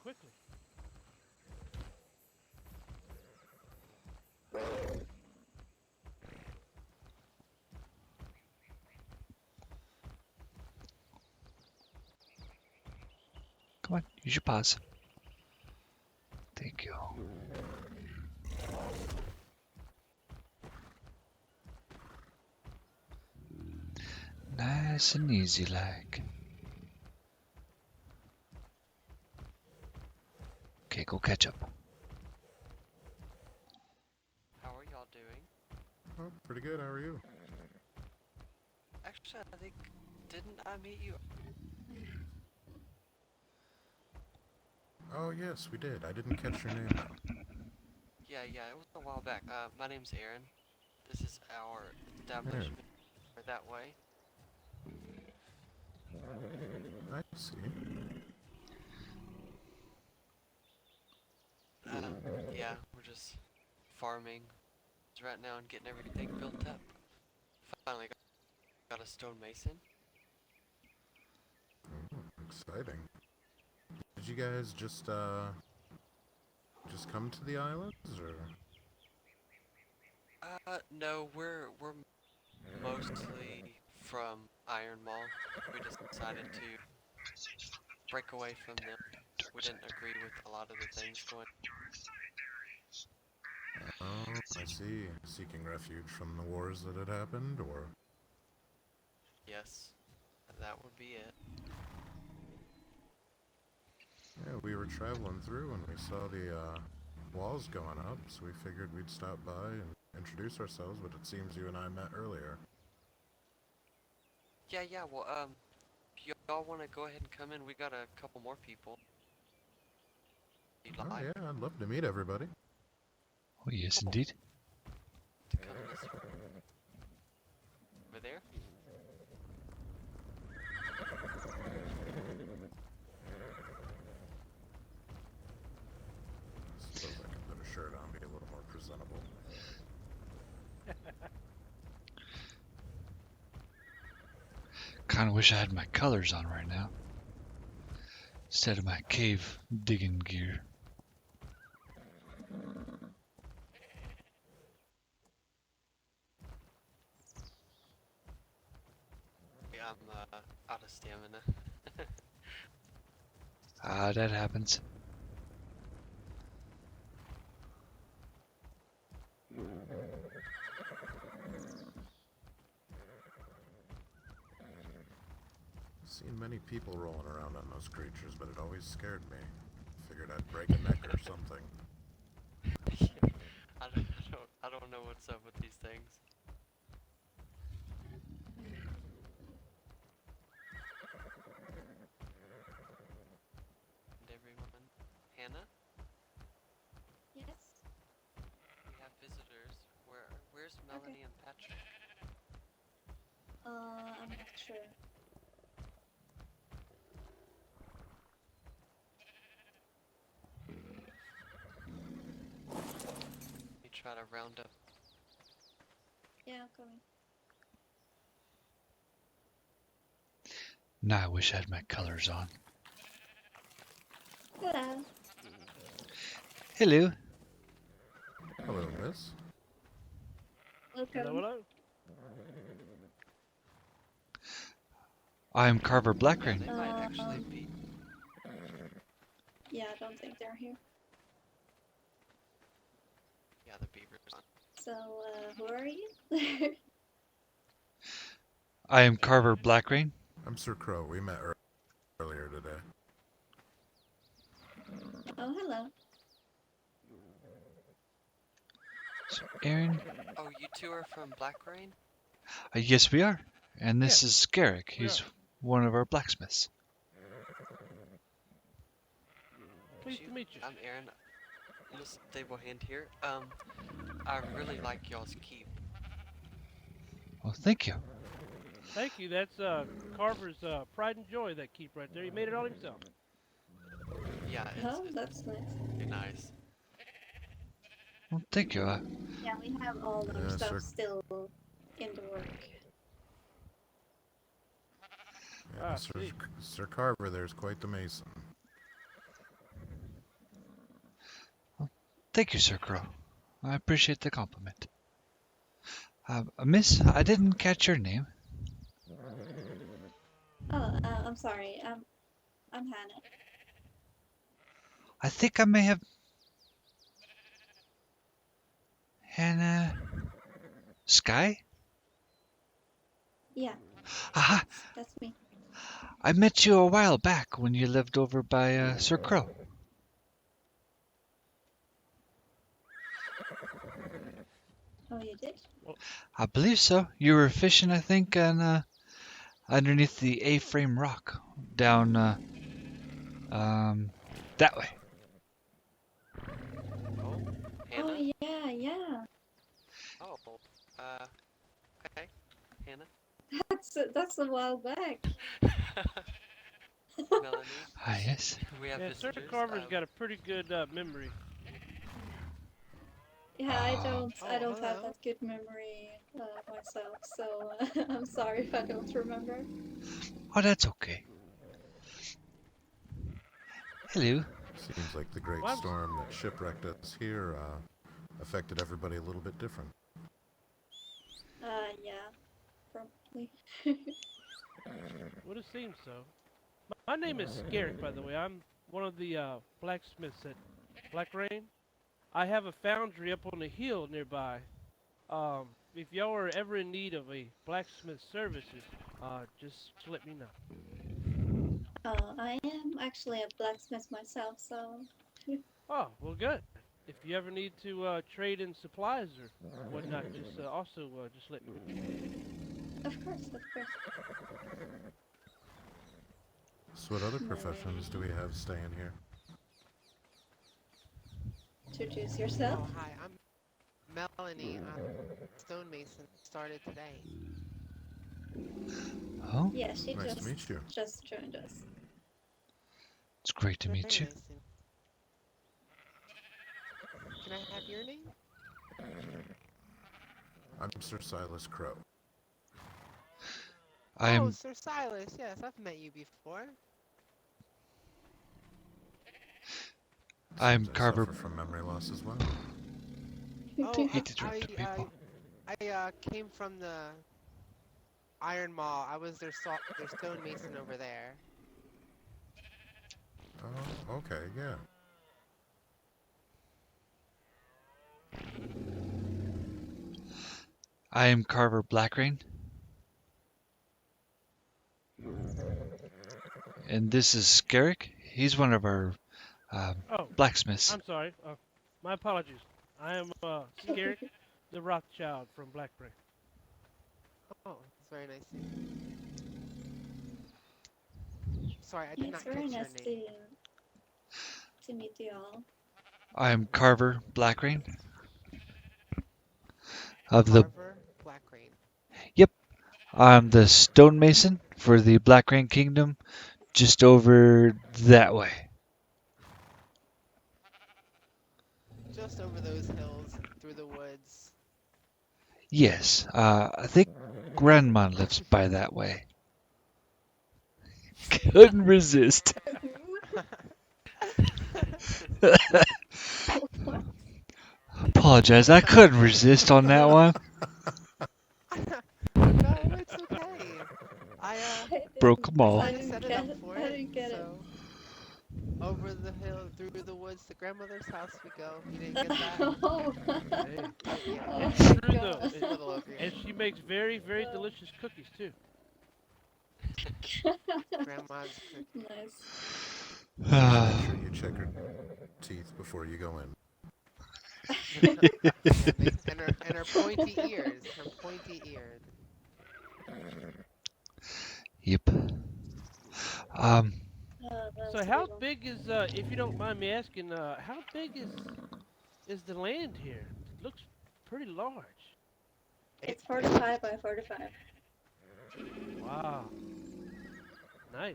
quickly. Come on, use your paws. Thank you. Nice and easy like. Okay, go catch up. How are y'all doing? Oh, pretty good. How are you? Actually, I think, didn't I meet you? Oh, yes, we did. I didn't catch your name, though. Yeah, it was a while back. My name's Aaron. This is our Aaron. establishment that way. I see. Yeah, we're just farming right now and getting everything built up. Finally got a stonemason. Exciting. Did you guys just come to the islands, or? No, we're mostly from Iron Mall. We just decided to break away from them. We didn't agree with a lot of the things going. Oh, I see. Seeking refuge from the wars that had happened, or? Yes, that would be it. Yeah, we were traveling through and we saw the walls going up, so we figured we'd stop by and introduce ourselves, but it seems you and I met earlier. Yeah, well, if y'all want to go ahead and come in, we got a couple more people. Oh, yeah, I'd love to meet everybody. Oh, yes, indeed. To come this way. Over there? I suppose I can put a shirt on, be a little more presentable. Kinda wish I had my colors on right now. Instead of my cave digging gear. Yeah, I'm out of stamina. Ah, that happens. Seen many people rolling around on those creatures, but it always scared me. Figured I'd break a neck or something. I don't know what's up with these things. And everyone, Hannah, Yes. we have visitors. Where's Melanie and Patrick? I'm not sure. Let me try to round up. Yeah, I'm coming. Now I wish I had my colors on. Hello. Hello. Hello, miss. Welcome. Hello. I am Karver Yeah, Blackrain. they might actually be. Yeah, I don't think they're here. Yeah, the beaver's on. So, who are you? I am Karver Blackrain. I'm Sir Crow. We met earlier today. Oh, hello. So, Aaron. Oh, you two are from Blackrain? Yes, we are. And this is Scarrick. We He's are. one of our blacksmiths. Pleased to meet you. I'm Aaron. I'm a stable hand here. I really like y'all's keep. Well, thank you. Thank you. That's Carver's pride and joy, that keep right there. He made it all himself. Yeah, Oh, it's that's nice. really nice. Well, thank you. Yeah, we have all our Yeah, stuff sure. still in the work. Yeah, Sir Carver there's quite the mason. Thank you, Sir Crow. I appreciate the compliment. Miss, I didn't catch your name. Oh, I'm sorry. I'm Hannah. I think I may have... Hannah... Sky? Yeah, Aha! that's me. I met you a while back when you lived over by Sir Crow. Oh, you did? I believe so. You were fishing, I think, on, underneath the A-frame rock down that way. Oh, Oh, Hannah? yeah, yeah. Oh, okay. Hannah? That's a while back. Melanie? Ah, yes. We have Yeah, Sir visitors. Carver's got a pretty good memory. Yeah, I don't have hello. that good memory myself, so I'm sorry if I don't remember. Oh, that's okay. Hello. Seems like the great Well, storm that shipwrecked us here affected everybody a little bit different. Yeah, probably. would have seemed so. My name is Scarrick, by the way. I'm one of the blacksmiths at Blackrain. I have a foundry up on the hill nearby. If y'all are ever in need of a blacksmith services, just let me know. I am actually a blacksmith myself, so Oh, well, good. If you ever need to trade in supplies or whatnot, just also just let me know. of course, of course. So what other No professions do we have staying here? Introduce yourself. Oh, hi, I'm Melanie. I'm stonemason. Started today. Oh, Yeah, she Nice to meet you. just joined us. it's great to Very meet you. nice. Can I have your name? I'm Sir Silas Crow. I Oh, am... Sir Silas. Yes, I've met you before. I'm Seems I Karver... suffer from memory loss as well. Oh, Hate to interrupt the people. I came from the Iron Mall. I was their stonemason over there. Oh, okay, yeah. I am Karver Blackrain. And this is Scarrick. He's one of our Oh, blacksmiths. I'm sorry. My apologies. I am Scarrick, the Rothschild from Blackbrain. Oh, it's very nice. Sorry, I did It's not very catch your nice name. to meet you all. I am Karver Blackrain. Of the... Karver Blackrain. Yep. I'm the stonemason for the Blackrain Kingdom, just over that way. Just over those hills, through the woods. Yes, I think Grandma lives by that way. Couldn't resist. What? Apologize, I couldn't resist on that one. No, it's okay. I Broke them all. kind of set it up for I it. didn't get it. So over the hill, through the woods, to grandmother's house we go. You didn't get that? Oh. Hey, Yeah, Oh it's my true God. though. just a little over your And head. she makes very, very delicious cookies too. Grandma's cooking. Nice. Just make sure you check her teeth before you go in. And her pointy ears. Her pointy ears. Yep. That So was a how good one. big is if you don't mind me asking, how big is the land here? It looks pretty large. It's 45 by 45. Wow. Nice.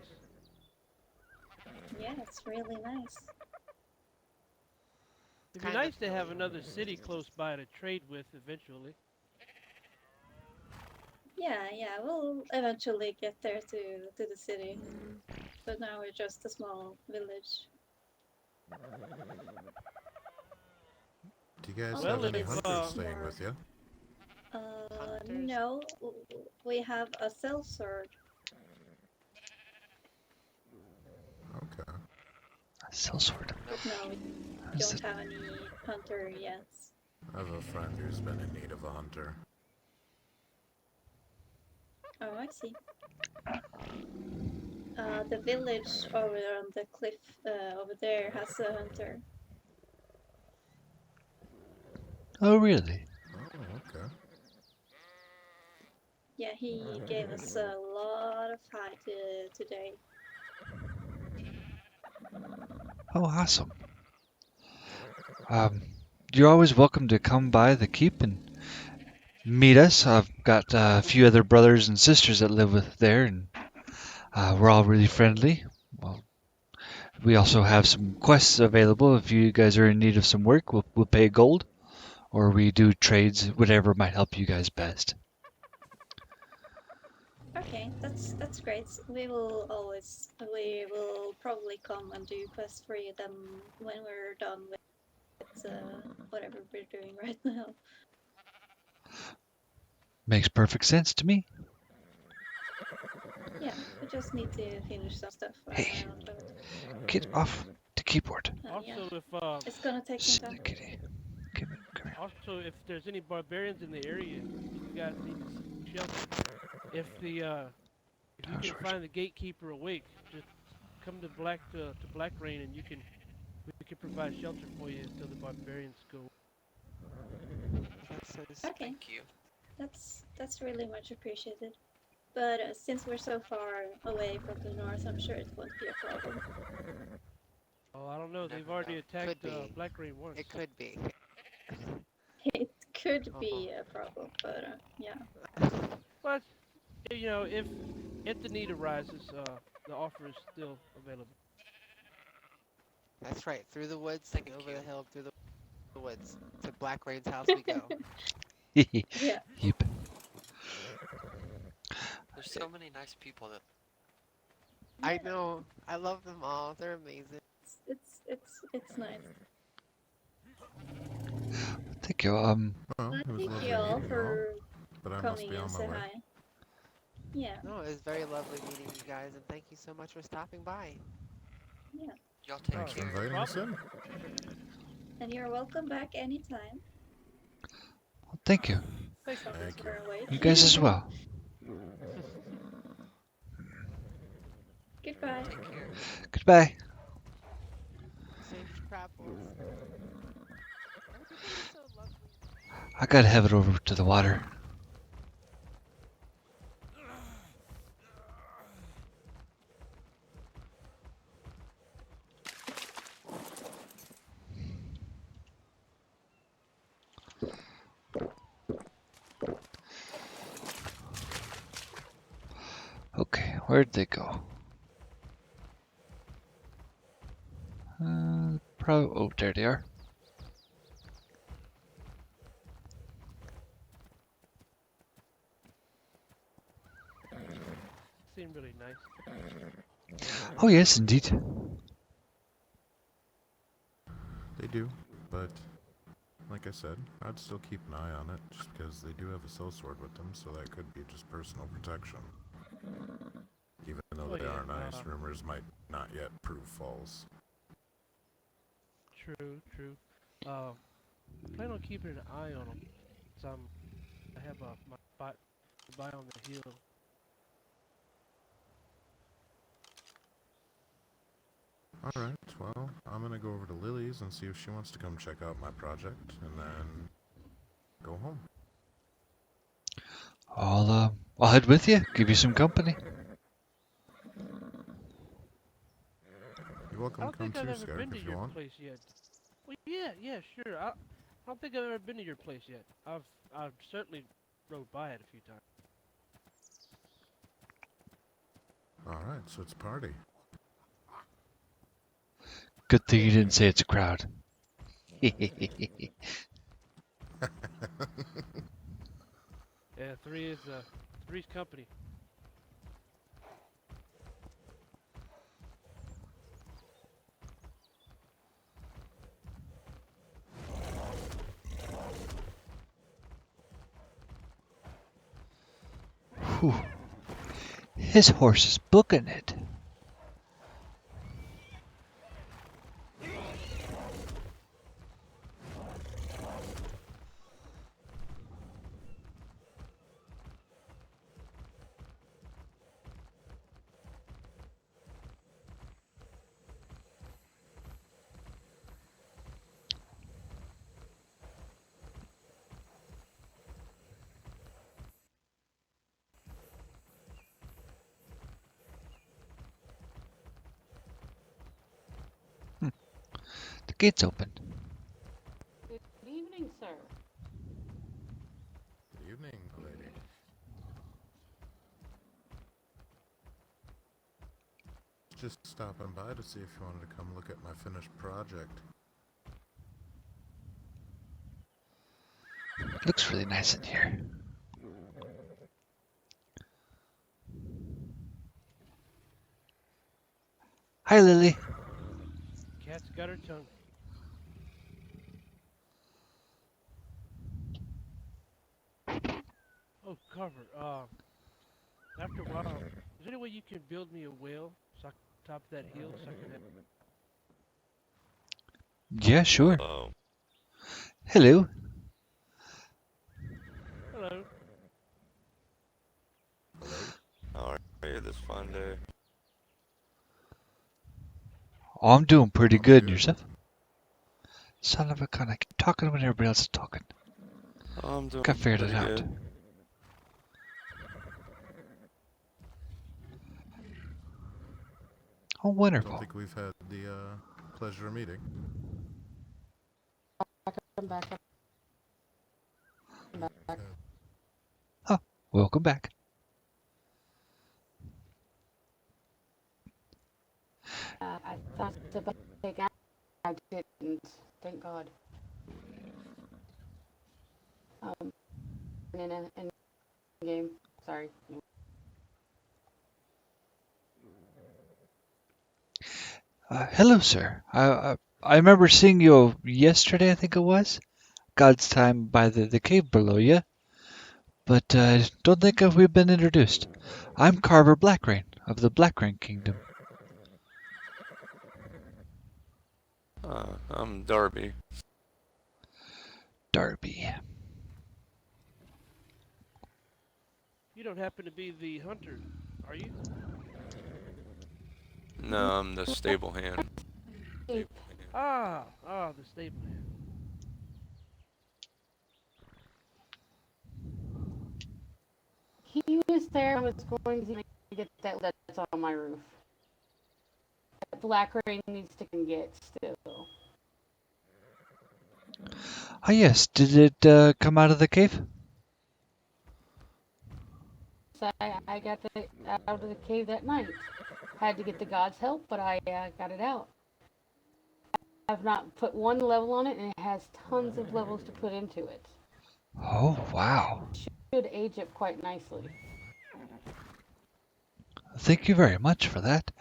Yeah, it's really nice. It'd be Kind of nice to have hilly. another city close by to trade with eventually. Yeah, we'll eventually get there to the city. But now we're just a small village. you guys Oh, have Well, any if, hunters staying with you? Hunters? No. We have a sellsword. Okay. Sellsword. No. But no, we How's don't that? have any hunter yet. I have a friend who's been in need of a hunter. Oh, I see. The village over on the cliff over there has a hunter. Oh, really? Oh, okay. Yeah, he gave us a lot of hide today. Oh, awesome. You're always welcome to come by the keep and meet us. I've got a few other brothers and sisters that live with there, and we're all really friendly. Well, we also have some quests available. If you guys are in need of some work, we'll pay gold, or we do trades, whatever might help you guys best. Okay, that's great. We will probably come and do quests for you then when we're done with whatever we're doing right now. Makes perfect sense to me. Yeah, we just need to finish some stuff Hey, around, but get off the keyboard. yeah, Also, if it's gonna take some time. Silly kitty. Come here. also if there's any barbarians in the area, you guys need to seek shelter. If you can Password. find the gatekeeper awake, just come to Blackrain, and we can provide shelter for you until the barbarians go. That says Okay, Thank you. that's really much appreciated. But since we're so far away from the north, I'm sure it won't be a problem. Oh, I don't know. They've Never already know. attacked Could be. Blackrain once. it could be. It could Oh. be a problem, but yeah. But if the need arises, the offer is still available. That's right. Through the woods Thank and over you. the hill, through the woods. To Blackrain's house we go. Yeah. Yep. There's so many nice people that I know. I love them all. They're amazing. It's nice. Thank you. Well, I it was thank lovely you all meeting you all, for but I must coming be and on my say way. hi. Yeah, No, it was very lovely meeting you guys, and thank you so much for stopping by. yeah. y'all take Thanks for care. inviting us in. And you're welcome back anytime. Thank you. Thank you. As long as Thank you. we're awake. You guys as well. Goodbye. Take care. Goodbye. Safe travels. Everybody's so lovely. I gotta have it over to the water. Okay, where'd they go? Probably. Oh, there they are. Seem really nice. Oh, yes, indeed. They do, but like I said, I'd still keep an eye on it, just because they do have a sellsword with them, so that could be just personal protection. Even though Oh, they yeah, are nice, rumors might not yet prove false. True. Plan on keeping an eye on them. I have my spot to buy on the hill. Alright, well, I'm gonna go over to Lily's and see if she wants to come check out my project, and then go home. I'll head with you. Give you some company. You're I welcome to don't come think I've too, ever Scarif, been to if you your want. place yet. Well, yeah, sure. I don't think I've ever been to your place yet. I've certainly rode by it a few times. Alright, so it's a party. Good thing you didn't say it's a crowd. Yeah, three's company. Whew. His horse is booking it. The gate's open. Good evening, sir. Good evening, lady. Just stopping by to see if you wanted to come look at my finished project. Looks really nice in here. Hi, Lily. Cat's got her tongue. Oh, Carver. After a while, is there any way you can build me a well so I can top that hill so I can have... Yeah, sure. Oh, Hello. Hello. how are you this fine day? Oh, I'm doing pretty I'm good. And good. yourself? Son of a gun, I keep talking when everybody else is talking. I'm doing I figured it pretty out. good. Oh, Don't wonderful. think we've had the pleasure of meeting. Come back. Come back. Oh, welcome back. I thought about taking out. I didn't. Thank God. In a game. Sorry. Hello, sir. I remember seeing you yesterday, I think it was. God's time by the cave below you. But don't think we've been introduced. I'm Karver Blackrain of the Blackrain Kingdom. I'm Darby. Darby. You don't happen to be the hunter, are you? No, I'm the stable hand. Ah, the stable hand. He was there. I was going to get that that's on my roof. That black rain needs to get still. Ah, yes. Did it come out of the cave? So I got out of the cave that night. Had to get the gods' help, but I got it out. I've not put one level on it, and it has tons of levels to put into it. Oh, wow. Should age up quite nicely. Thank you very much for that.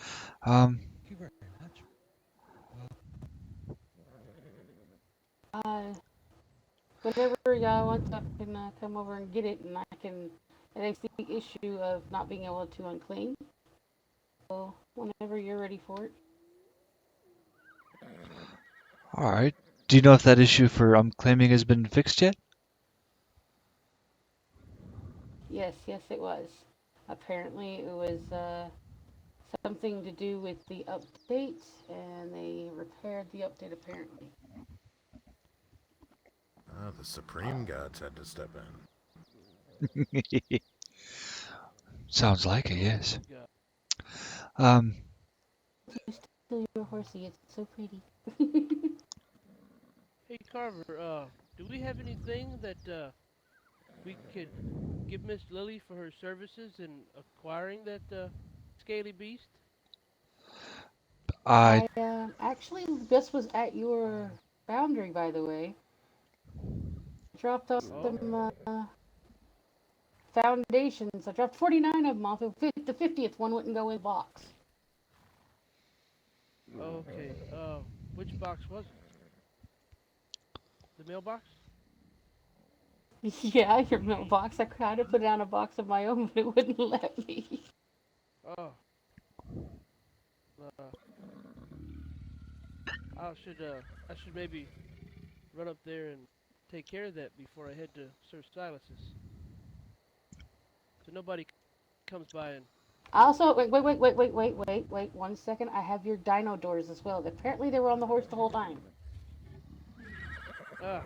Whenever y'all want, I can come over and get it, and I can. It takes the issue of not being able to unclean. So whenever you're ready for it. All right. Do you know if that issue for claiming has been fixed yet? Yes, it was. Apparently, it was something to do with the update, and they repaired the update apparently. Ah, the Supreme Gods had to step in. Sounds like it, yes. Yeah. Um, Still your horsey, it's so pretty. Hey, Carver, do we have anything that we could give Miss Lily for her services in acquiring that scaly beast? I Actually, this was at your boundary, by the way. Dropped off Oh, some foundations. I dropped 49 of them off. The 50th one wouldn't go in the box. okay. Which box was it? The mailbox? Yeah, your mailbox. I tried to put it on a box of my own, but it wouldn't let me. Oh, uh, I should maybe run up there and take care of that before I head to Sir Silas's. So nobody comes by and Also, wait, 1 second. I have your dino doors as well. Apparently, they were on the horse the whole time. yeah.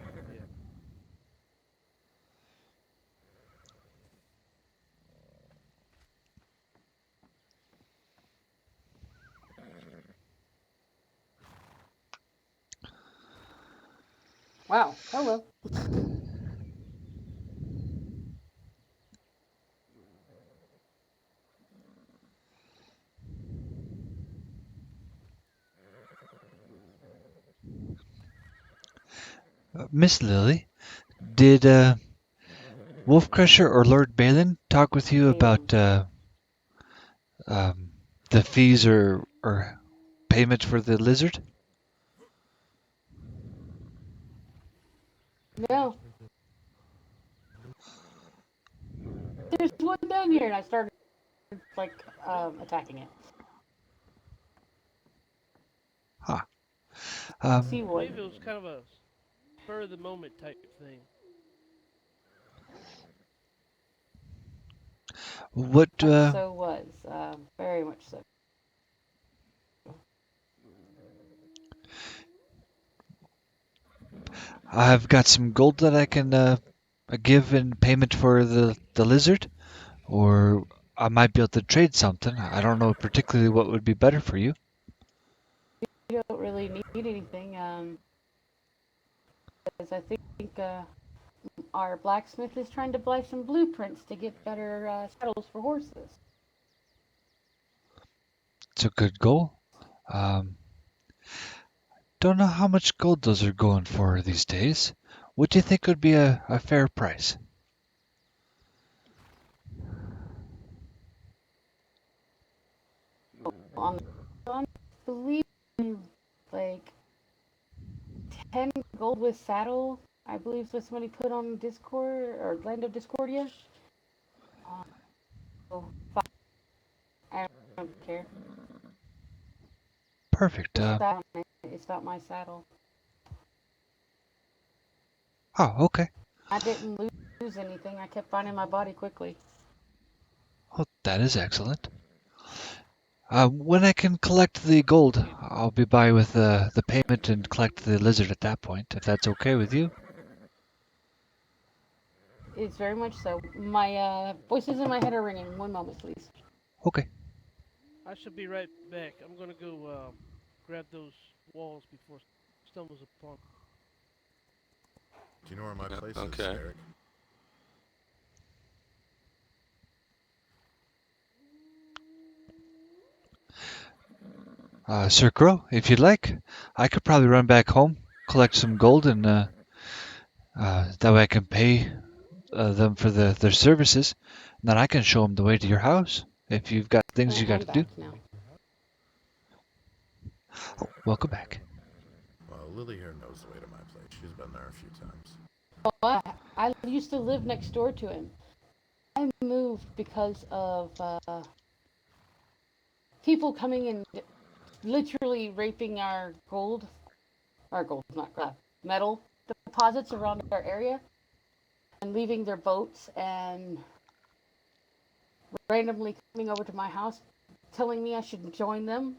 Wow. Hello. Miss Lily, did Wolf Crusher or Lord Balin talk with you Damn. about um, the fees or payment for the lizard? No, there's one down here, and I started like attacking it. Huh. See one. Maybe it was kind of a spur of the moment type thing. What Much so was. Very much so. I've got some gold that I can give in payment for the lizard, or I might be able to trade something. I don't know particularly what would be better for you. You don't really need anything, because I think our blacksmith is trying to buy some blueprints to get better saddles for horses. It's a good goal. Um, don't know how much gold those are going for these days. What do you think would be a fair price? On I believe like 10 gold with saddle. I believe what somebody put on Discord or Land of Discordia. So I don't care. Perfect. It's not my saddle. Oh, okay. I didn't lose anything. I kept finding my body quickly. Well, that is excellent. When I can collect the gold, I'll be by with the payment and collect the lizard at that point, if that's okay with you. It's very much so. My voices in my head are ringing. One moment, please. Okay. I should be right back. I'm gonna go grab those walls before stumbles upon. Do you know where my place is, Okay. Derek? Sir Crow, if you'd like, I could probably run back home, collect some gold, and that way I can pay them for their services. And then I can show them the way to your house if you've got things you got I'm to do. back now. Oh, welcome back. Well, Lily here knows the way to my place. She's been there a few times. I used to live next door to him. I moved because of people coming and literally raping our gold, not metal deposits around our area, and leaving their boats and randomly coming over to my house, telling me I should join them.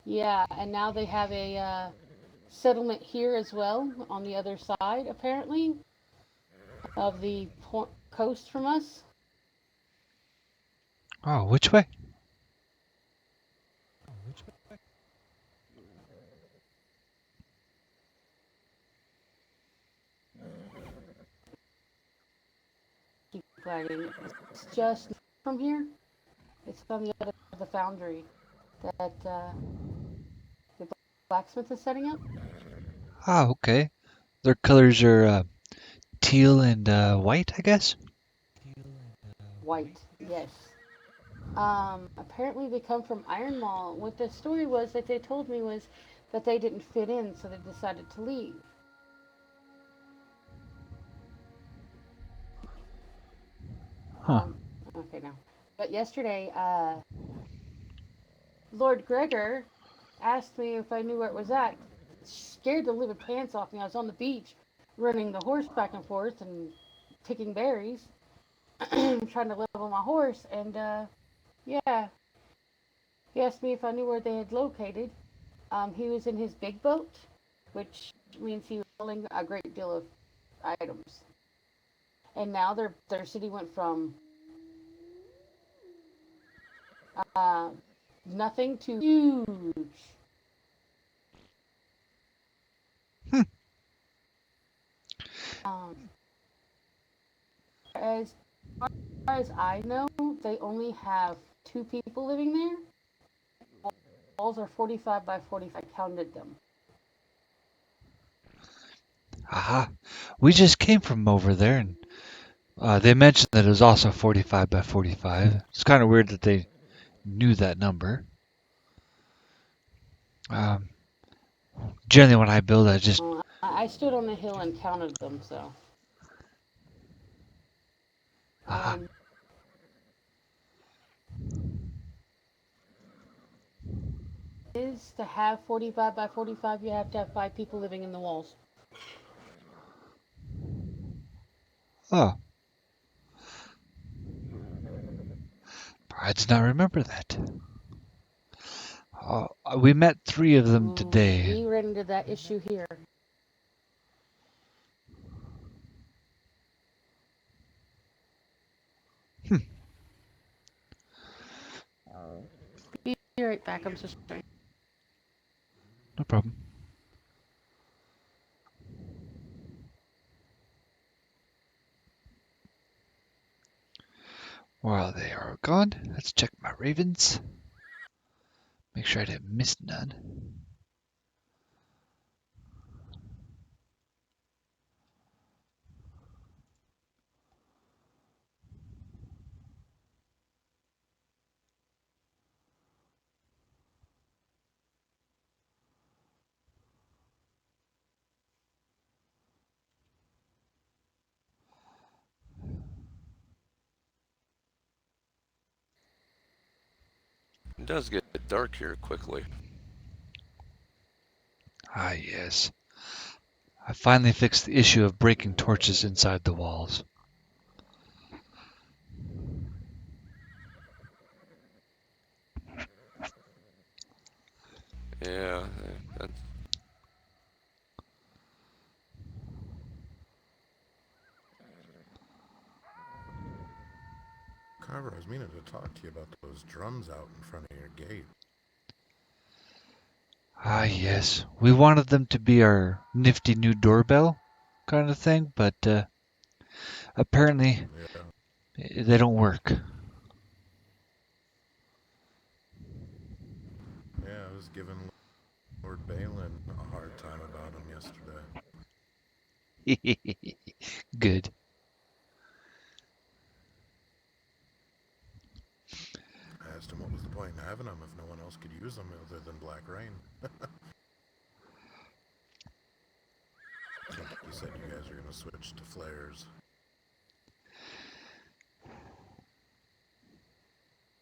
Yeah, and now they have a settlement here as well on the other side, apparently, of the coast from us. Oh, which way? Keep flagging. It's just from here. It's on the other side of the foundry that the blacksmith is setting up. Ah, okay. Their colors are teal and white, I guess. White, yes. Apparently they come from Iron Mall. What the story was that they told me was that they didn't fit in, so they decided to leave. Huh. Okay, now. But yesterday, Lord Gregor asked me if I knew where it was at. Scared the living pants off me. I was on the beach, running the horse back and forth and picking berries, trying to level my horse. And yeah, he asked me if I knew where they had located. He was in his big boat, which means he was hauling a great deal of items. And now their city went from uh, nothing to huge. Hmm. Um, as far as I know, they only have 2 people living there. Walls are 45 by 45. I counted them. Aha. We just came from over there, and they mentioned that it was also 45 by 45. It's kind of weird that they knew that number. Um, Generally, when I build, I just... I stood on the hill and counted them, so. Aha. Is to have 45 by 45, you have to have 5 people living in the walls. Oh. I did not remember that. We met 3 of them today. We ran into that issue here. Be right back. I'm so sorry. No problem. While they are gone, let's check my ravens. Make sure I didn't miss none. It does get dark here quickly. Ah, yes. I finally fixed the issue of breaking torches inside the walls. Yeah, that's... Carver, I was meaning to talk to you about those drums out in front of your gate. Ah, yes. We wanted them to be our nifty new doorbell kind of thing, but apparently Yeah. they don't work. Yeah, I was giving Lord Balin a hard time about them yesterday. Good. I asked him what was the point in having them if no one else could use them other than Blackrain. I think he said you guys are going to switch to flares.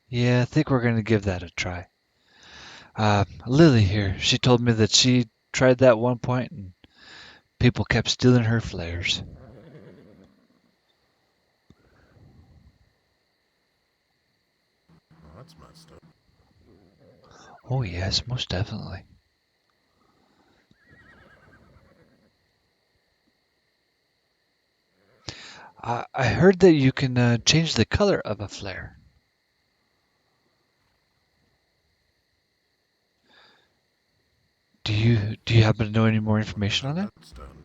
Yeah, I think we're going to give that a try. Lily here, she told me that she tried that one point and people kept stealing her flares. Well, that's messed up. Oh, yes, most definitely. I heard that you can change the color of a flare. Do you happen to know any more information on it? That's done.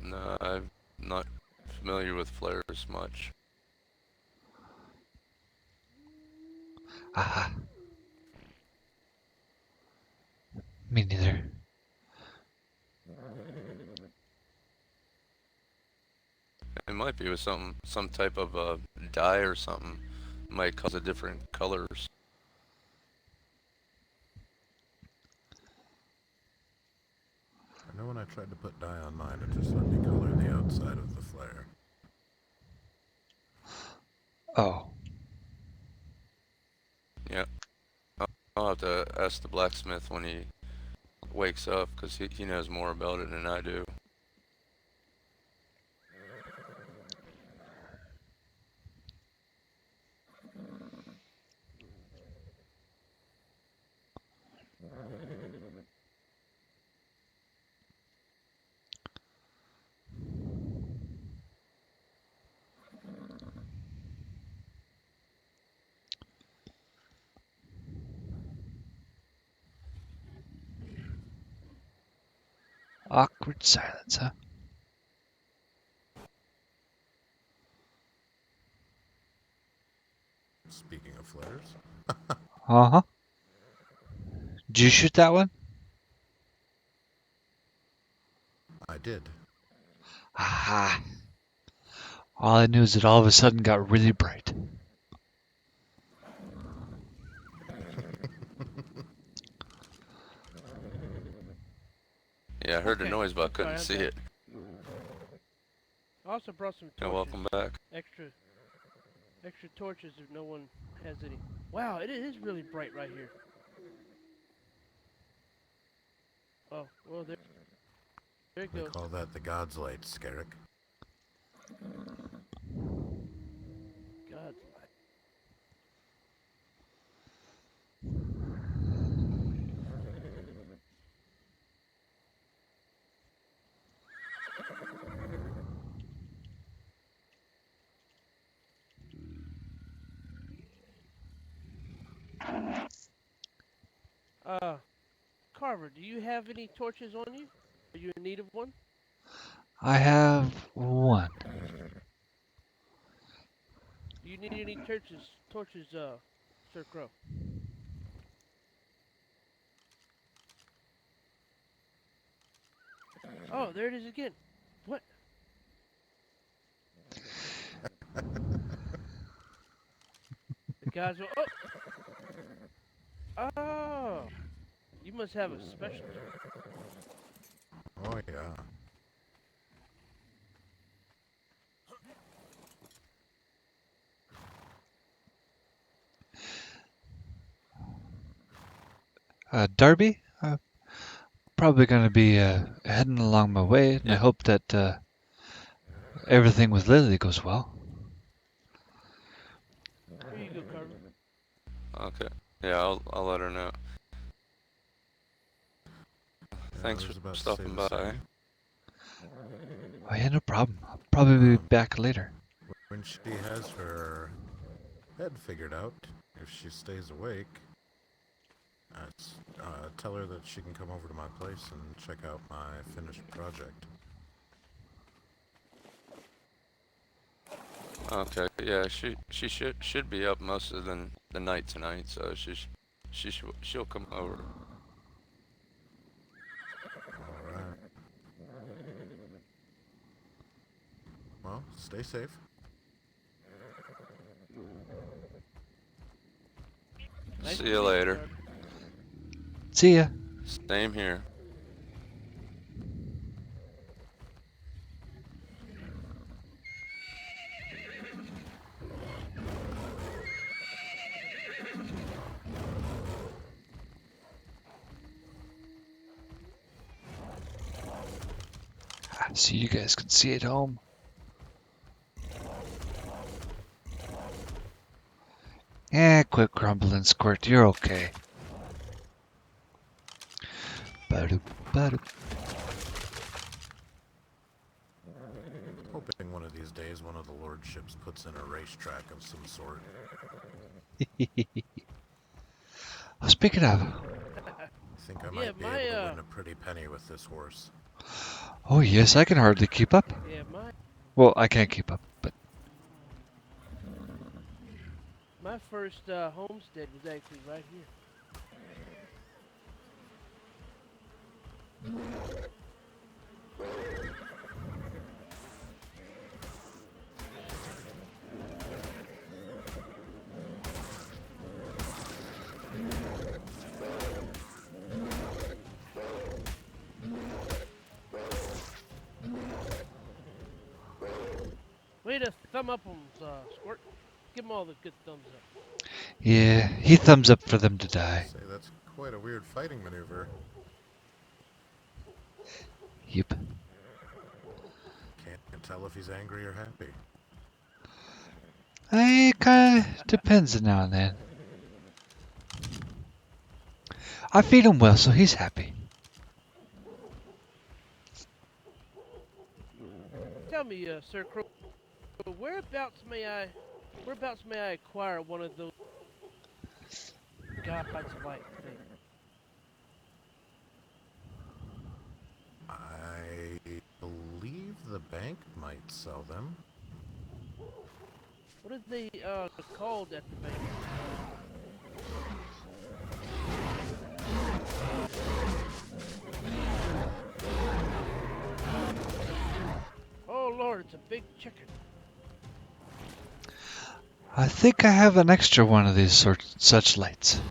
No, I'm not familiar with flares much. Aha. Me neither. It might be with some type of dye or something. Might cause a different colors. I know when I tried to put dye on mine, it just let me color the outside of the flare. Oh. Yeah. I'll have to ask the blacksmith when he wakes up, because he knows more about it than I do. Awkward silence, huh? Speaking of flares, Uh-huh. Did you shoot that one? I did. Aha. All I knew is it all of a sudden got really bright. Yeah, I heard the Okay, noise, but I I'm sorry, couldn't I'm see back. it. I also brought some Yeah, torches. welcome back. Extra torches if no one has any. Wow, it is really bright right here. Oh, well, there it They goes. call that the God's Light, Scarrick. God's light. Carver, do you have any torches on you? Are you in need of one? I have one. Do you need any torches, Sir Crow? Oh, there it is again. What? The guys will. Oh! Oh! You must have a special. Oh, yeah. Darby? Probably going to be heading along my way, and I Yeah. hope that everything with Lily goes well. Here you go, Carver. Okay. Yeah, I'll let her know. Yeah, Thanks I for was about to say stopping the by. same. Oh yeah, no problem. I'll probably be back later. When she has her head figured out, if she stays awake, tell her that she can come over to my place and check out my finished project. Okay. Yeah, she should be up most of the night tonight, so she'll come over. Alright. Well, stay safe. Nice See to you meet later. Carver. See ya. Same here. So you guys can see it home. Quit grumbling, Squirt. You're okay. Ba-doop, ba-doop. Hoping one of these days one of the lordships puts in a racetrack of some sort. Oh, speaking of, I think I Yeah, might be able to win a pretty penny with this horse. oh yes, I can hardly keep up. Yeah, Well, I can't keep up, but my first homestead was actually right here. Way to thumb up 'em, Squirt. Give 'em all the good thumbs up. Yeah, he thumbs up for them to die. Say that's quite a weird fighting maneuver. Yep. Can't tell if he's angry or happy. It kind of depends now and then. I feed him well, so he's happy. Tell me, Sir Crow, whereabouts may I acquire one of those God's light things? I believe the bank might sell them. What are they called at the bank? Oh Lord, it's a big chicken. I think I have an extra one of these such lights.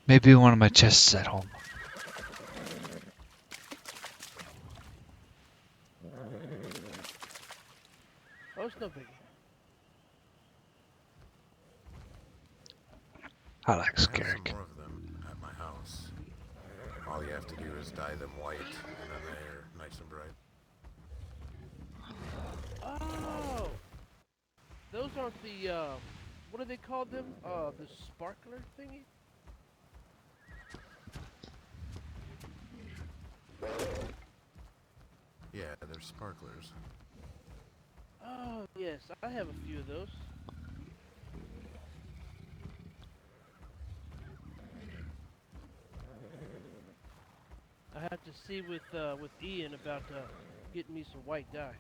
Maybe one of my chests at home. Oh, it's no biggie. I like I have some Scarrick. more of them at my house. All you have to do is dye them white, and then they're nice and bright. Oh, those aren't the what do they call them? The sparkler thingy. Yeah, they're sparklers. Oh yes, I have a few of those. I have to see with Ian about getting me some white dye.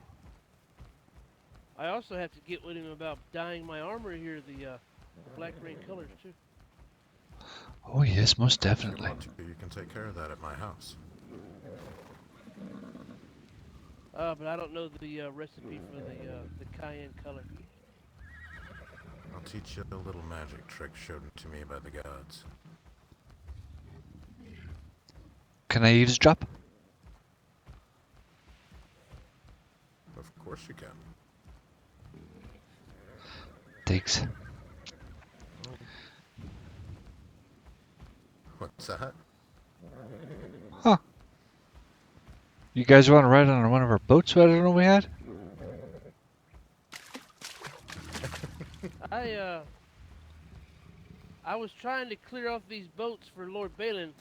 I also have to get with him about dyeing my armor here the Blackrain colors too. Oh yes, most If you definitely. want to, you can take care of that at my house. But I don't know the recipe for the cayenne color. I'll teach you a little magic trick showed to me by the gods. Can I eavesdrop? Of course you can. Thanks. What's that? Huh. You guys want to ride on one of our boats? I don't know we had. I was trying to clear off these boats for Lord Balin,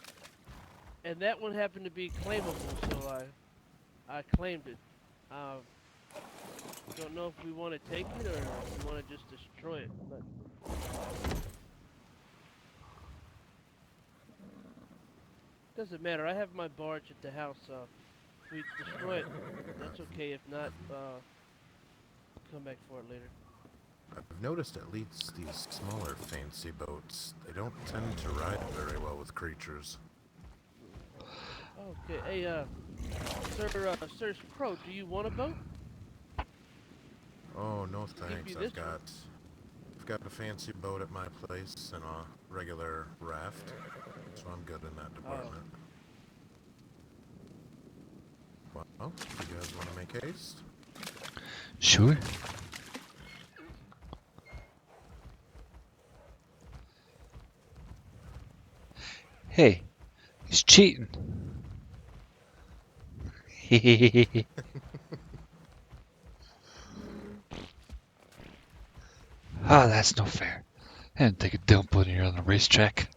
and that one happened to be claimable, so I claimed it. Don't know if we want to take it or if we want to just destroy it. But doesn't matter. I have my barge at the house. If we destroy it, that's okay. If not, come back for it later. I've noticed at least these smaller fancy boats, they don't tend to ride very well with creatures. Okay. Hey, Sir Crow, do you want a boat? Oh, no thanks. you this I've got a fancy boat at my place and a regular raft, so I'm good in that department. Well, do you guys want to make haste? Sure. Hey, he's cheating. Ah, that's no fair. I didn't take a dump when you're on the racetrack.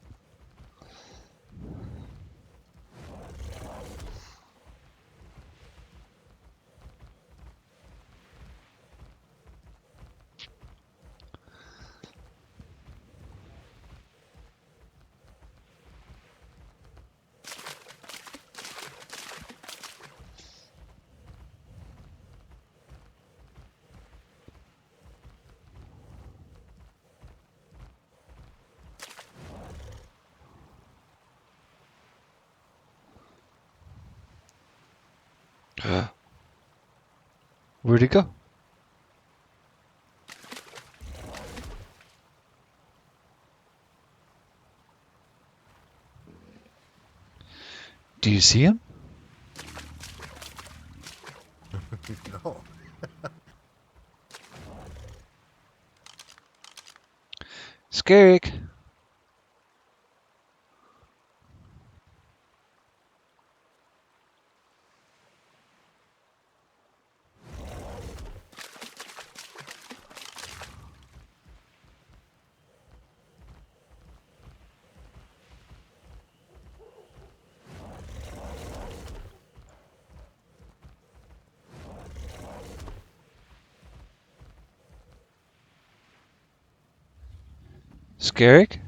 Where'd he go? Do you see him? Scarik. Scarik?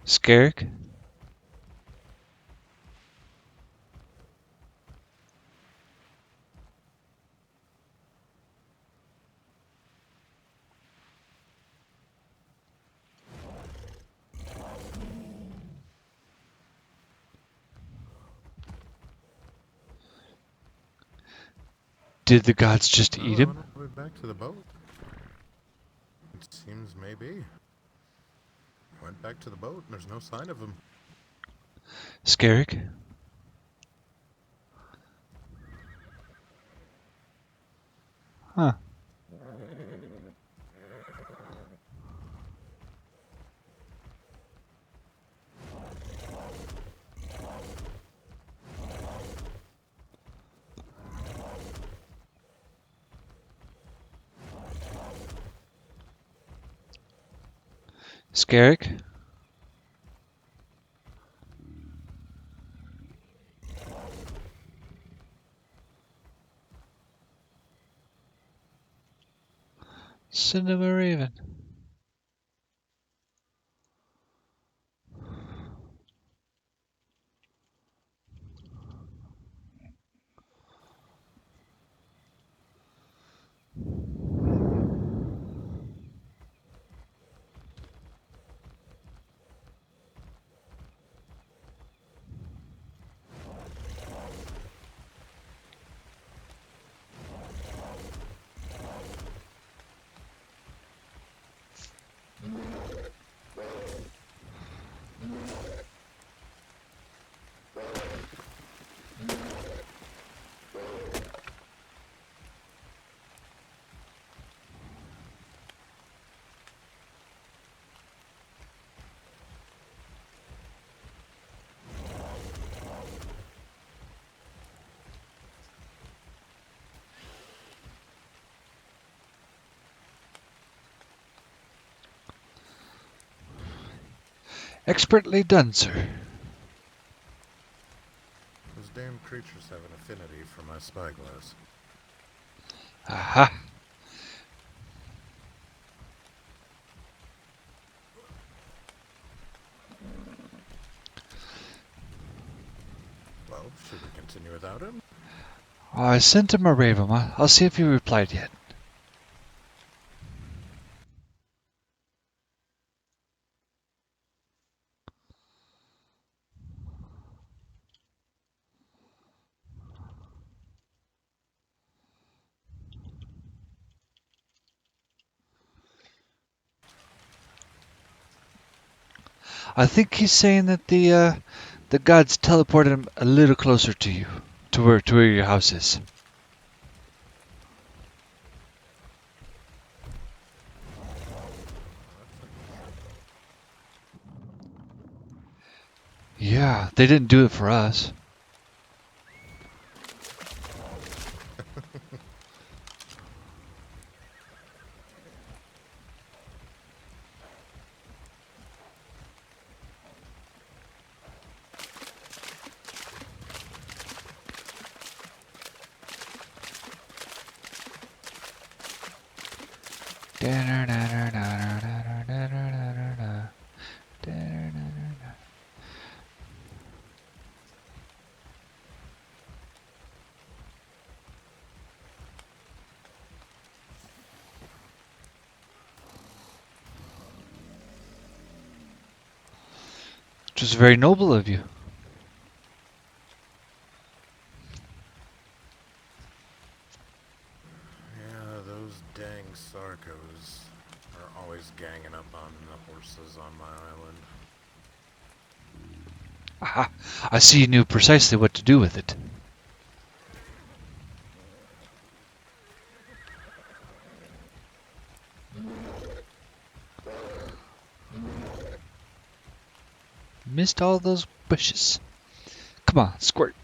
Scarik? Did the gods just eat him? On our way back to the boat? It seems maybe. Went back to the boat and there's no sign of him. Scarik? Huh. Scarik? Send him a raven. Expertly done, sir. Those damn creatures have an affinity for my spyglass. Aha. Well, should we continue without him? Oh, I sent him a raven. I'll see if he replied yet. I think he's saying that the gods teleported him a little closer to you, to where your house is. Yeah, they didn't do it for us. Which was very noble of you. Yeah, those dang Sarkos are always ganging up on the horses on my island. Aha! I see you knew precisely what to do with it. Missed all those bushes. Come on, squirt.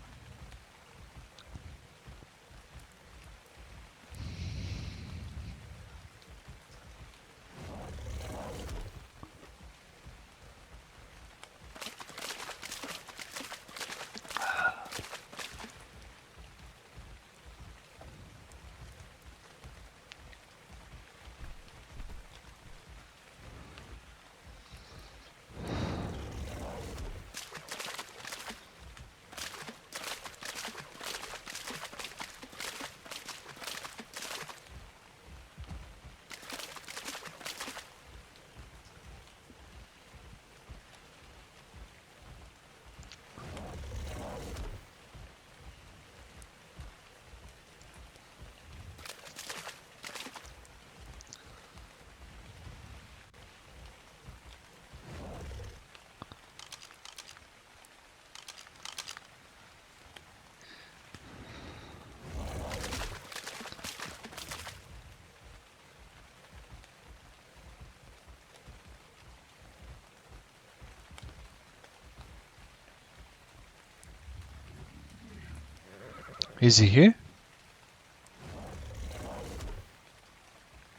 Is he here?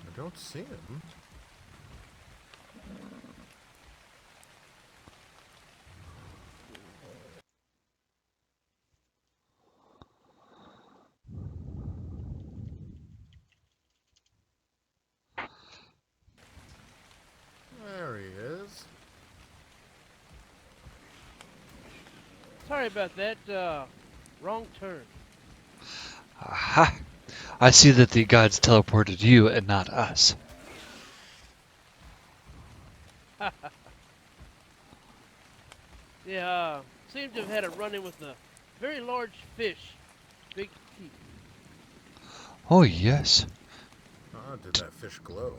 I don't see him. There he is. Sorry about that. Wrong turn. Aha! I see that the gods teleported you and not us. Yeah, seemed to have had a run-in with a very large fish. Big teeth. Oh, yes. Ah, did that fish glow?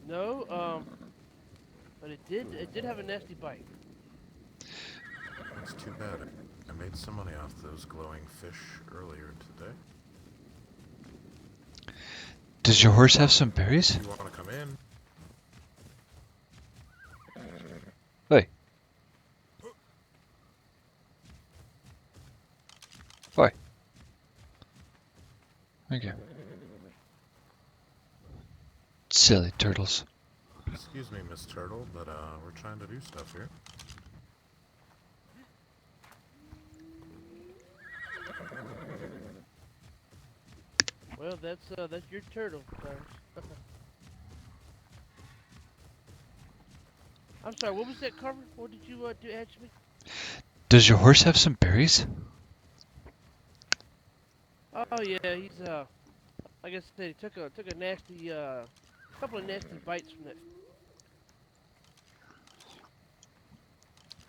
No, but it did have a nasty bite. That's too bad. I made some money off those glowing fish earlier today. Does your horse have some berries? You want to come in? Hey. Oi. Okay. Silly turtles. Excuse me, Miss Turtle, but we're trying to do stuff here. Well, that's your turtle, Carver. I'm sorry. What was that, Carver? What did you do? Ask me? Does your horse have some berries? Oh yeah, he's like I said, he took a nasty couple of nasty bites from that.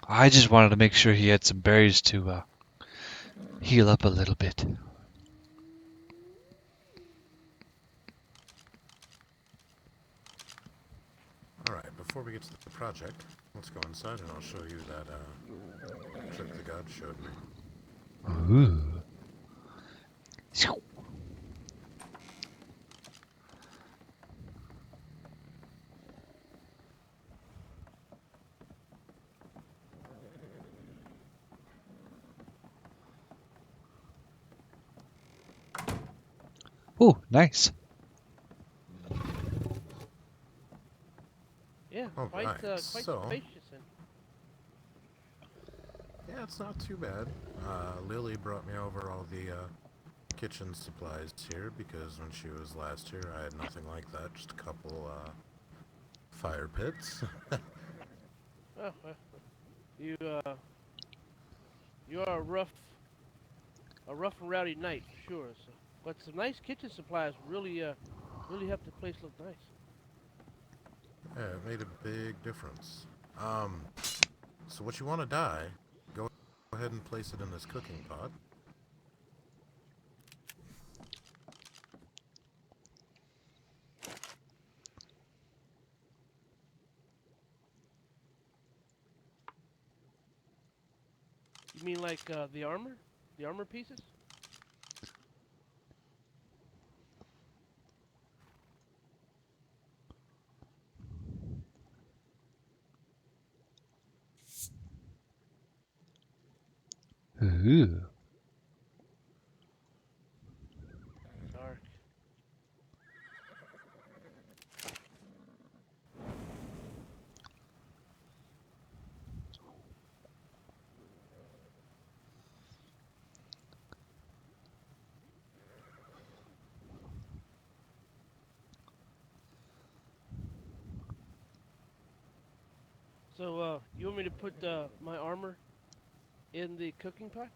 I just wanted to make sure he had some berries to heal up a little bit. Alright, before we get to the project, let's go inside and I'll show you that trick the god showed me. Ooh. Ooh, nice. Yeah, Alright, quite so spacious and yeah, it's not too bad. Lily brought me over all the kitchen supplies here because when she was last here I had nothing like that, just a couple fire pits. oh, you you are a rough and rowdy knight for sure. So, but some nice kitchen supplies really really help the place look nice. Yeah, it made a big difference. So what you want to dye, go ahead and place it in this cooking pot. You mean like the armor? The armor pieces? Ooh. Dark. So, you want me to put my armor in the cooking pot?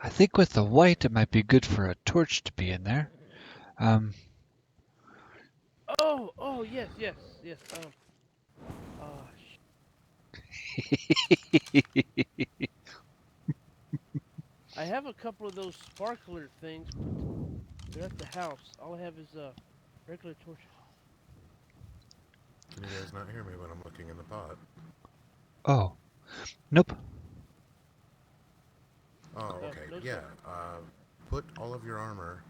I think with the white, it might be good for a torch to be in there. Um, Oh, yes, yes, yes. I have a couple of those sparkler things, but they're at the house. All I have is regular torches. Can you guys not hear me when I'm looking in the pot? oh, nope. Oh, okay. No, Yeah. sir. Put all of your armor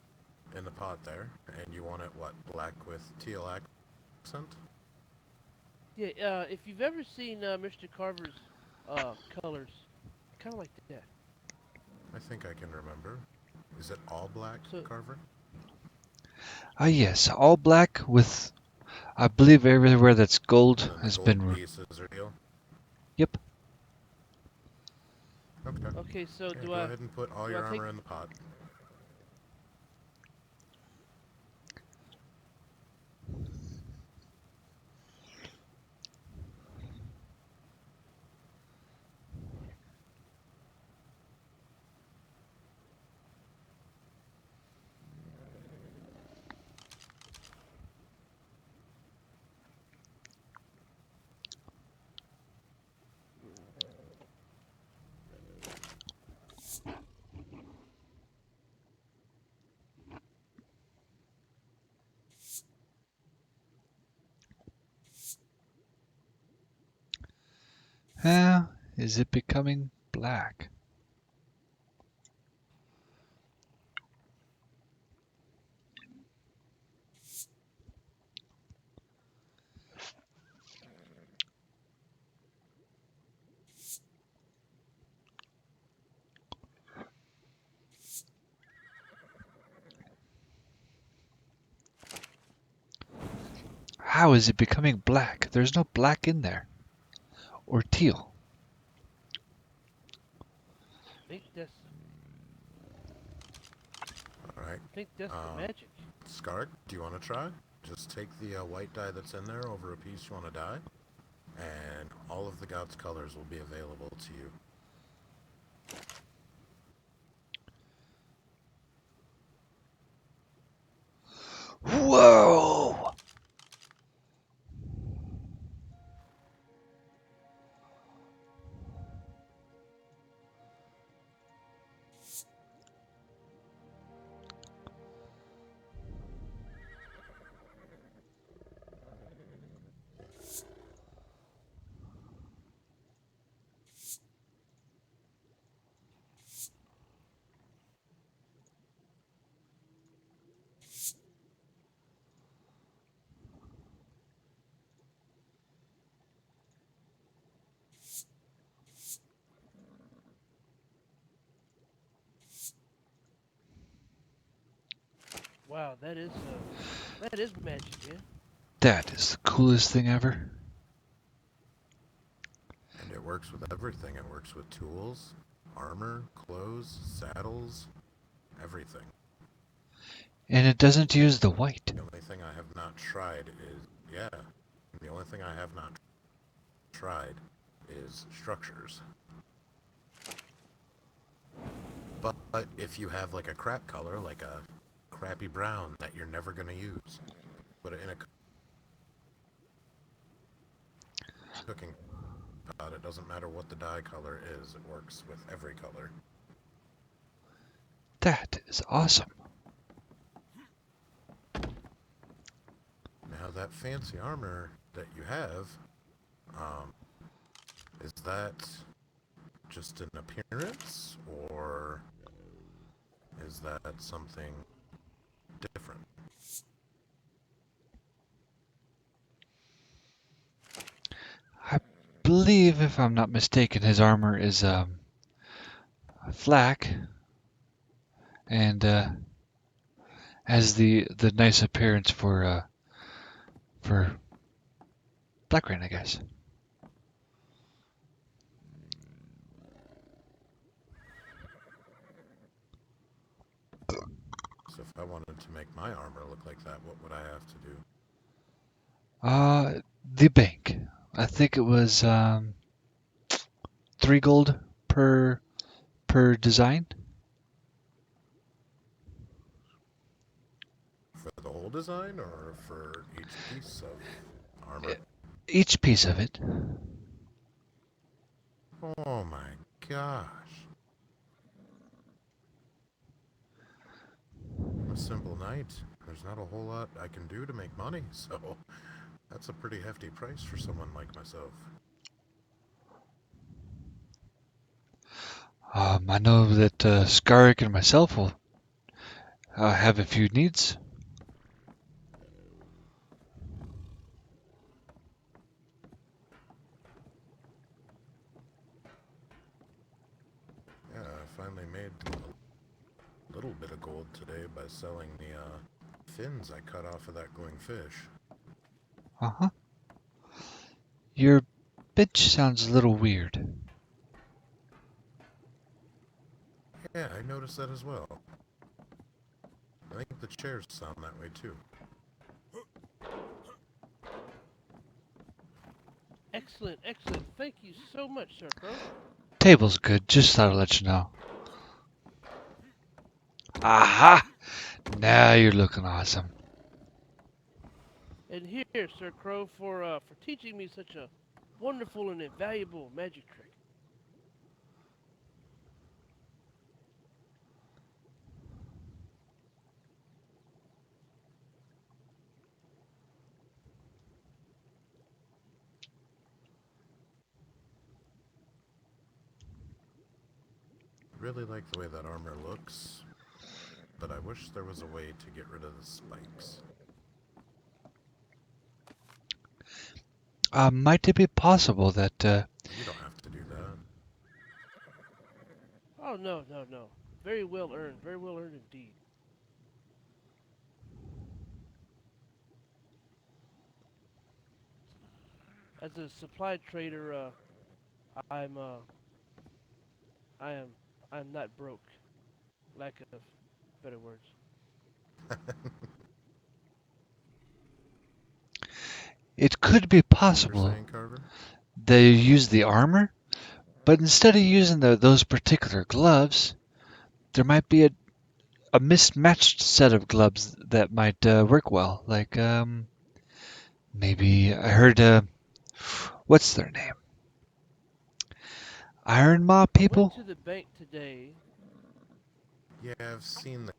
in the pot there, and you want it what? Black with teal accent? Yeah, if you've ever seen Mr. Carver's colors, kind of like that. I think I can remember. Is it all black, So, Carver? Yes, all black with, I believe everywhere that's gold And then the has gold been, pieces are teal? yep. Okay. okay, so Yeah, go ahead and put all do I your take? armor in the pot. Is it becoming black? How is it becoming black? There's no black in there. Or teal. I Alright. think that's the magic. Scarred, do you want to try? Just take the white dye that's in there over a piece you want to dye, and all of the god's colors will be available to you. Whoa! Wow, that is magic, man. That is the coolest thing ever. And it works with everything. It works with tools, armor, clothes, saddles, everything. And it doesn't use the white. The only thing I have not tried is, yeah, the only thing I have not tried is structures. But if you have like a crap color, like a crappy brown that you're never going to use, put it in a cooking pot. It doesn't matter what the dye color is, it works with every color. That is awesome. that fancy armor that you have, is that just an appearance, or is that something different? I believe, if I'm not mistaken, his armor is flak and has the nice appearance for Blackrain, I guess. So if I wanted to make my armor look like that, what would I have to do? The bank. I think it was 3 gold per design. For the whole design, or for each piece of armor? Each piece of it. Oh my gosh. I'm a simple knight. There's not a whole lot I can do to make money, so that's a pretty hefty price for someone like myself. I know that Skarik and myself will have a few needs. Yeah, I finally made a little bit of gold today by selling the fins I cut off of that glowing fish. Uh-huh. Your bitch sounds a little weird. Yeah, I noticed that as well. I think the chairs sound that way too. Excellent, excellent. Thank you so much, Sir Crow. Table's good, just thought I'd let you know. Aha! Now you're looking awesome. And here, Sir Crow, for teaching me such a wonderful and invaluable magic trick. Really like the way that armor looks, but I wish there was a way to get rid of the spikes. Might it be possible that You don't have to do that. Oh, no, no, no. Very well earned indeed. As a supply trader, I'm, uh, I am, I'm not broke. Lack of better words. it could be You're possible saying, Carver? they use the armor, but instead of using those particular gloves, there might be a mismatched set of gloves that might work well. Like, maybe I heard, what's their name? Iron Maw I went people? to the bank today. Yeah, I've seen the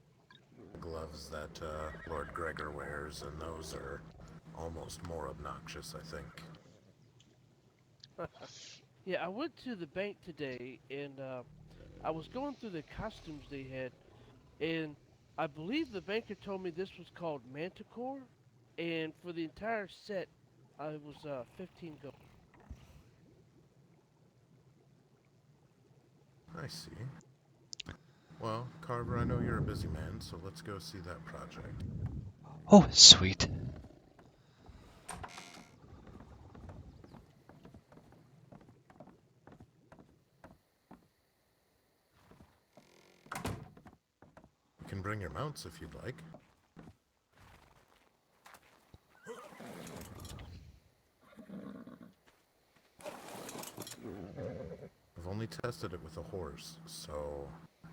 gloves that Lord Gregor wears, and those are almost more obnoxious, I think. Yeah, I went to the bank today, and I was going through the costumes they had, and I believe the banker told me this was called Manticore, and for the entire set, it was 15 gold. I see. Well, Carver, I know you're a busy man, so let's go see that project. Oh, sweet. You can bring your mounts if you'd like. I've only tested it with a horse, so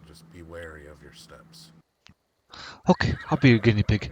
just be wary of your steps. Okay, I'll be your guinea pig.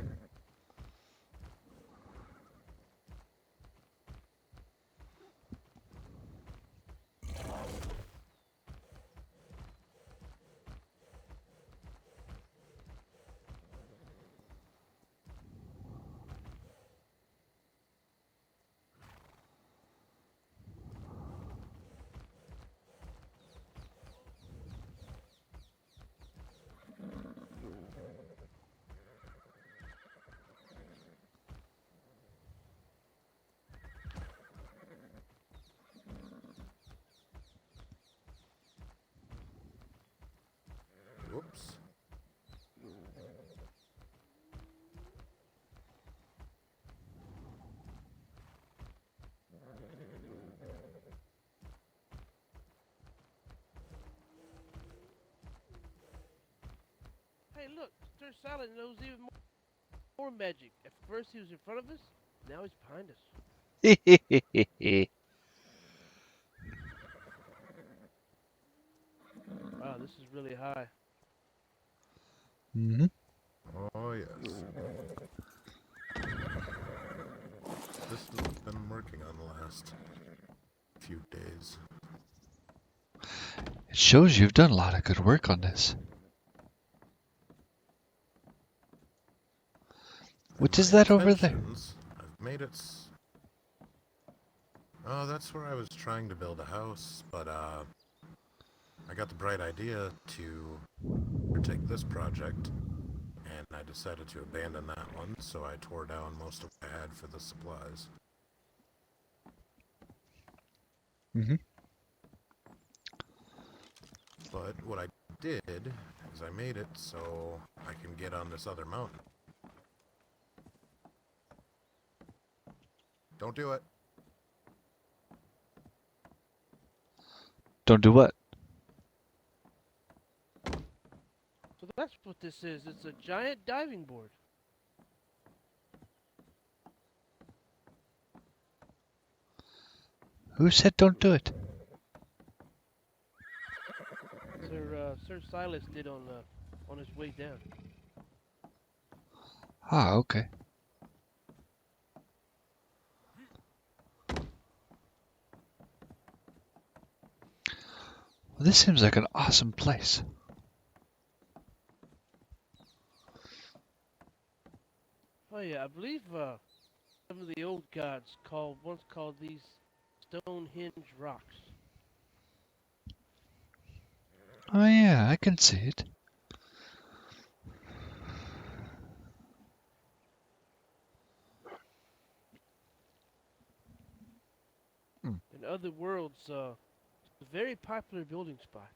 look, Sir Silent knows even more magic. At first he was in front of us, now he's behind us. Wow, this is really high. Mm-hmm. Oh, yes. This is what I've been working on the last few days. It shows you've done a lot of good work on this. What In is my that over there? intentions, I've made it. Oh, that's where I was trying to build a house, but I got the bright idea to undertake this project, and I decided to abandon that one, so I tore down most of what I had for the supplies. Mm-hmm. But what I did is I made it so I can get on this other mountain. Don't do it. Don't do what? So that's what this is. It's a giant diving board. Who said don't do it? Sir Silas did on his way down. Ah, okay. Well, this seems like an awesome place. Oh yeah, I believe some of the old gods once called these Stonehenge rocks. Oh yeah, I can see it. In other worlds, it's a very popular building spot.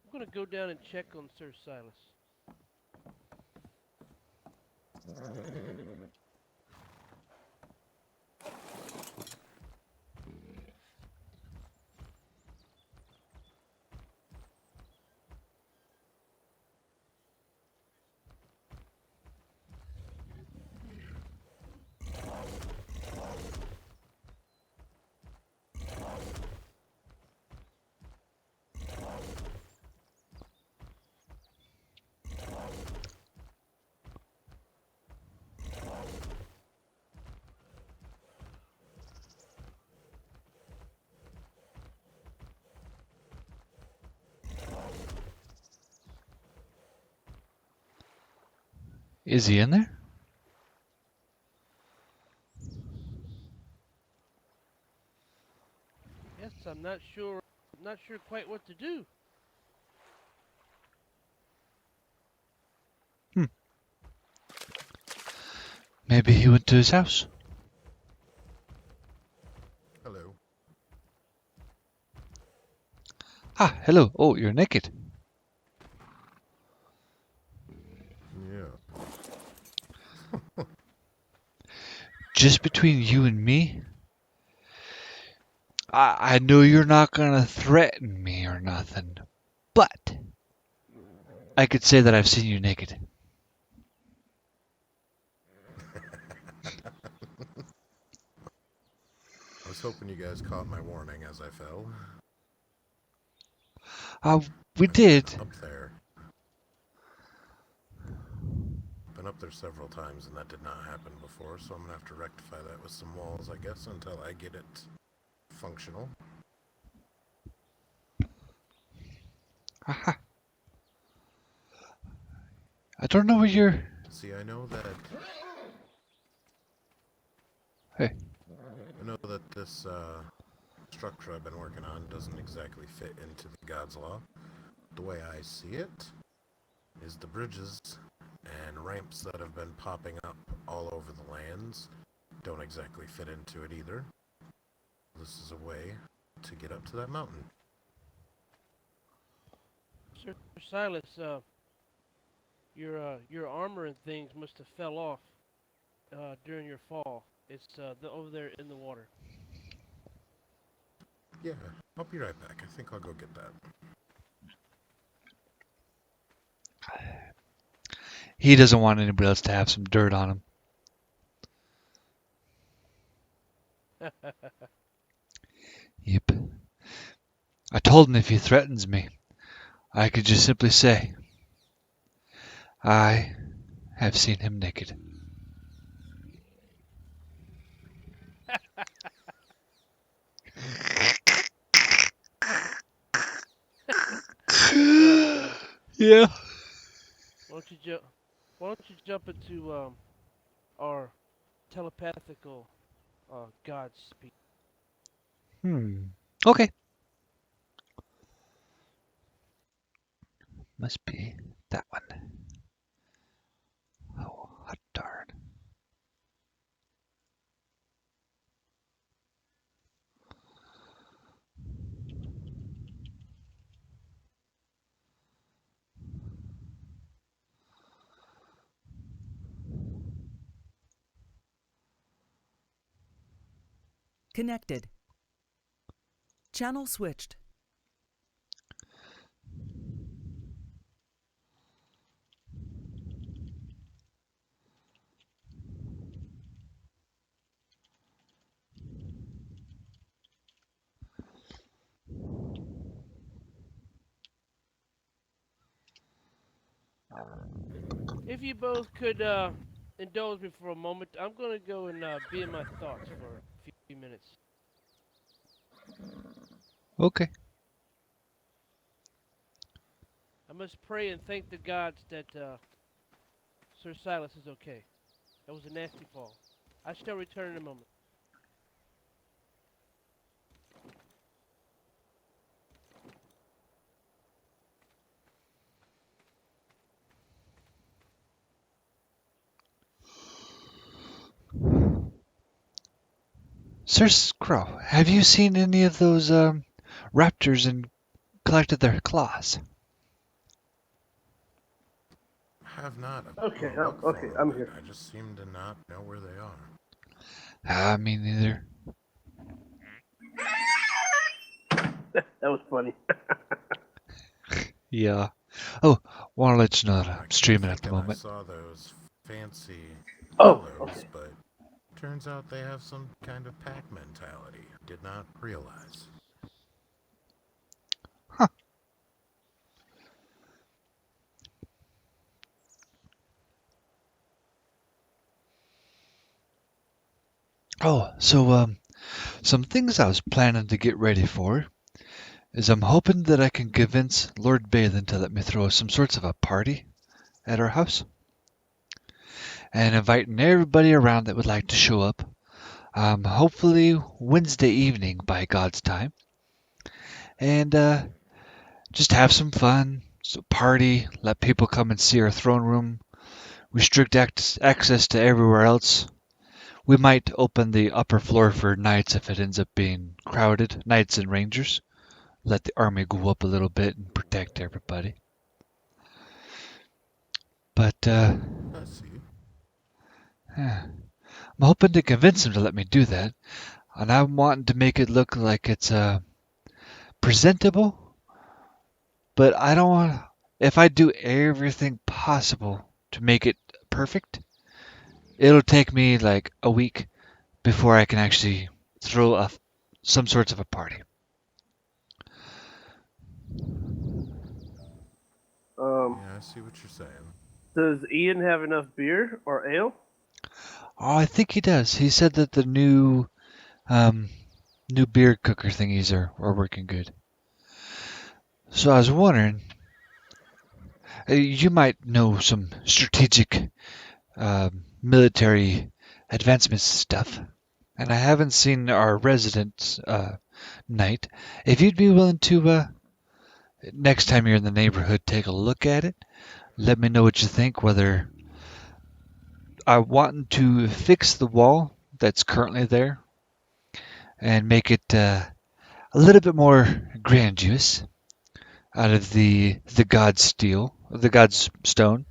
I'm gonna go down and check on Sir Silas. Is he in there? Yes, I'm not sure quite what to do. Maybe he went to his house. Hello. Ah, hello. Oh, you're naked. Yeah. Just between you and me, I know you're not gonna threaten me or nothing, but I could say that I've seen you naked. I was hoping you guys caught my warning as I fell. We did. Up there. Been up there several times and that did not happen before, so I'm gonna have to rectify that with some walls, I guess, until I get it functional. Aha. I don't know where you're. See, I know that... Hey. I know that this, structure I've been working on doesn't exactly fit into the God's Law. The way I see it is the bridges and ramps that have been popping up all over the lands don't exactly fit into it either. This is a way to get up to that mountain. Sir Silas, your armor and things must have fell off during your fall. It's over there in the water. Yeah, I'll be right back. I think I'll go get that. He doesn't want anybody else to have some dirt on him. Yep. I told him if he threatens me, I could just simply say, I have seen him naked. Yeah. Why don't you jump into our telepathical God speak? Okay. Must be that one. Oh, hot darn. Connected. Channel switched. If you both could indulge me for a moment, I'm gonna go and be in my thoughts for a few minutes. Okay. I must pray and thank the gods that Sir Silas is okay. That was a nasty fall. I shall return in a moment. Sir Crow, have you seen any of those raptors and collected their claws? Have not. Okay, I'll look okay, for I'm 'em, here. but I just seem to not know where they are. Me neither. That was funny. Yeah. Oh, want to let you know that I I'm keep streaming at the thinking I moment. saw those fancy Oh, fellows, okay. but turns out they have some kind of pack mentality. Did not realize. Huh. Oh, so some things I was planning to get ready for is I'm hoping that I can convince Lord Balin to let me throw some sorts of a party at our house. And inviting everybody around that would like to show up. Hopefully Wednesday evening by God's time. And just have some fun, so party, let people come and see our throne room, restrict access to everywhere else. We might open the upper floor for knights if it ends up being crowded, knights and rangers. Let the army go up a little bit and protect everybody. But I see. yeah, I'm hoping to convince him to let me do that, and I'm wanting to make it look like it's presentable. But I don't want. If I do everything possible to make it perfect, it'll take me like a week before I can actually throw some sorts of a party. Yeah, I see what you're saying. Does Ian have enough beer or ale? Oh, I think he does. He said that the new beer cooker thingies are working good. So I was wondering, you might know some strategic military advancement stuff, and I haven't seen our resident knight. If you'd be willing to, next time you're in the neighborhood, take a look at it. Let me know what you think, whether I want to fix the wall that's currently there and make it a little bit more grandiose out of the god's steel, the god's stone,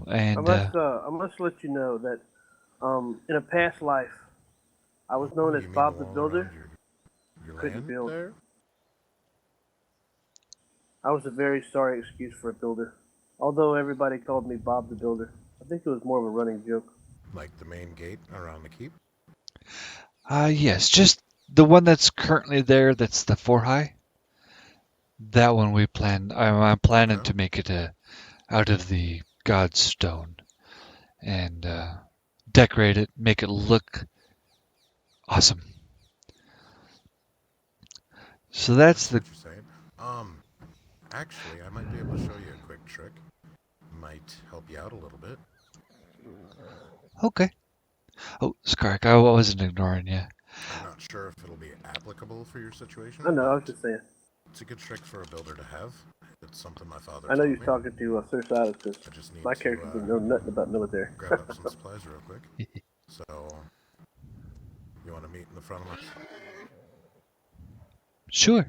And I must let you know that in a past life, I was known as You mean Bob the the wall Builder. around your Couldn't land build. there? I was a very sorry excuse for a builder. Although everybody called me Bob the Builder, I think it was more of a running joke. Like the main gate around the keep? yes, just the one that's currently there. That's the 4 high. That one we plan. I'm planning Okay. to make it out of the God's stone and decorate it, make it look awesome. So that's the. What you're saying. Actually, I might be able to show you a quick trick. Might help you out a little bit. Okay. Oh, Skark, I wasn't ignoring you. I'm not sure if it'll be applicable for your situation, I know, I was but just saying. it's a good trick for a builder to have. It's something my father I know taught you're me. talking to Sir Silas because I just need my to character didn't know nothing about military. grab up some supplies real quick. So, you want to meet in the front of my... Sure.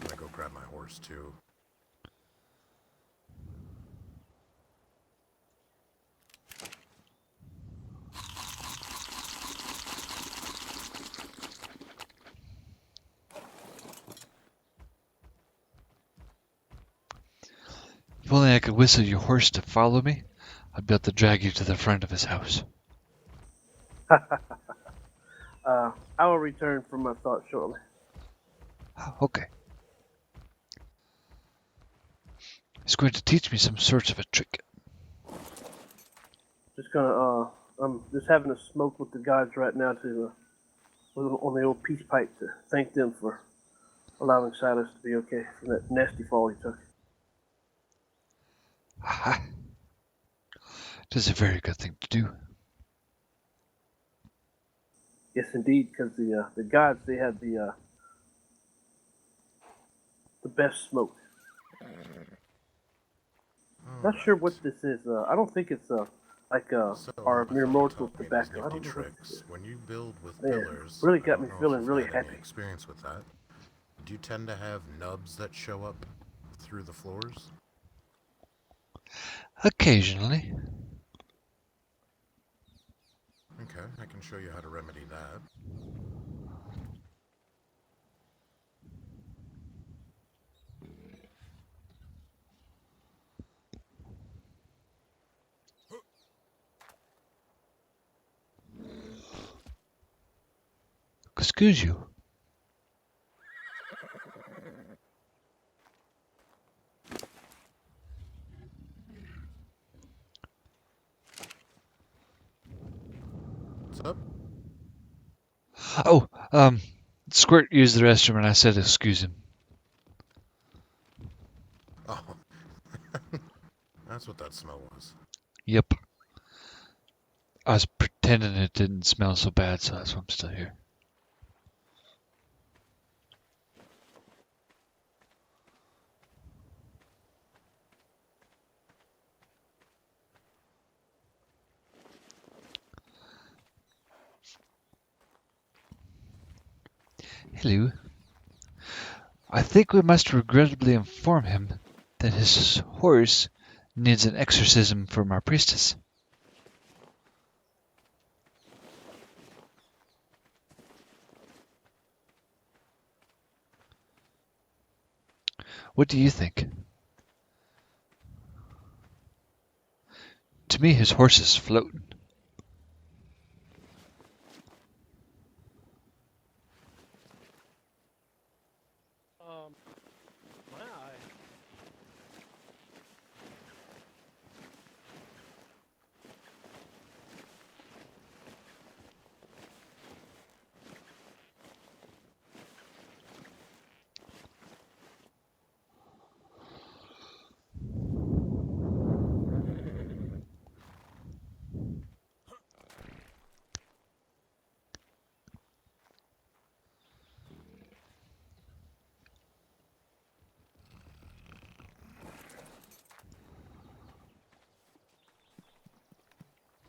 I'm gonna go grab my horse too. If only I could whistle your horse to follow me, I'd be able to drag you to the front of his house. I will return from my thoughts shortly. Okay. He's going to teach me some sort of a trick. Just gonna I'm just having a smoke with the guards right now to on the old peace pipe to thank them for allowing Silas to be okay from that nasty fall he took. Aha. It is a very good thing to do. Yes, indeed, because the gods they had the best smoke. Not sure what this is. I don't think it's like So, our my mere father mortal taught me these tobacco. I nifty don't know what this tricks. is. When you build with Man, pillars, really I got don't me know if feeling you've really had any happy. experience with that. Do you tend to have nubs that show up through the floors? Occasionally. Okay, I can show you how to remedy that. Excuse you. What's up? Oh, Squirt used the restroom and I said excuse him. Oh, that's what that smell was. Yep. I was pretending it didn't smell so bad, so that's why I'm still here. Hello. I think we must regrettably inform him that his horse needs an exorcism from our priestess. What do you think? To me, his horse is floating. My eye.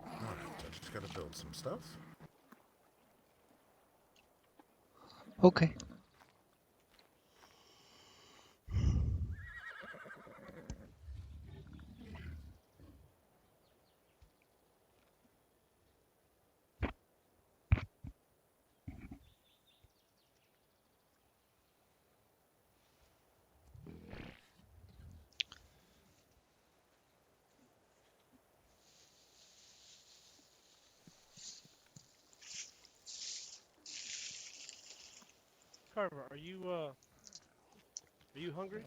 Alright, I just gotta build some stuff. Okay. Carver, are you hungry?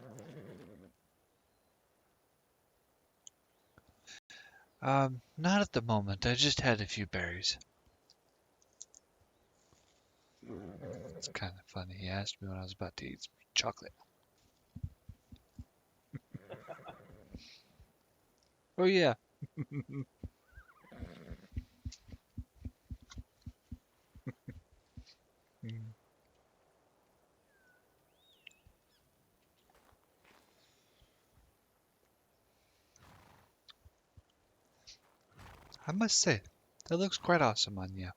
Not at the moment. I just had a few berries. It's kind of funny. He asked me when I was about to eat some chocolate. Oh yeah. Mm. I must say, that looks quite awesome on you.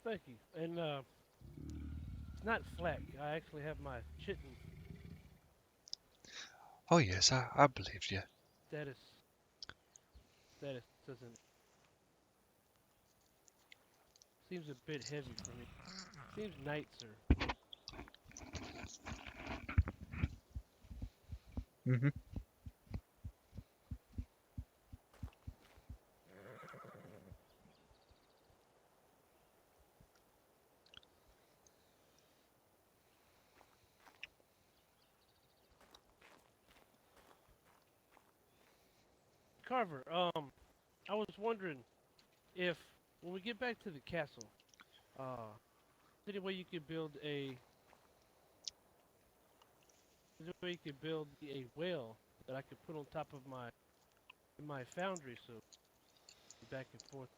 Thank you. And it's not flak. I actually have my chitin Oh yes, I believed you. status. Status doesn't seems a bit heavy for me. Seems knights are. Mm-hmm. Carver, I was wondering if when we get back to the castle, is there any way you could build a well that I could put on top of my foundry so back and forth.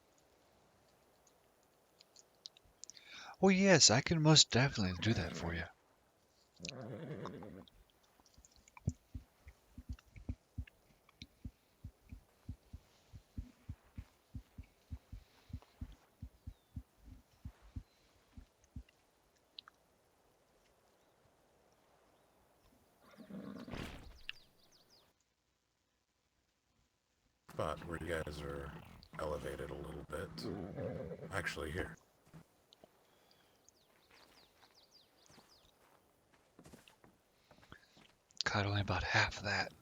Oh yes, I can most definitely do that for you. Spot where you guys are elevated a little bit. Actually, here. Caught only about half of that.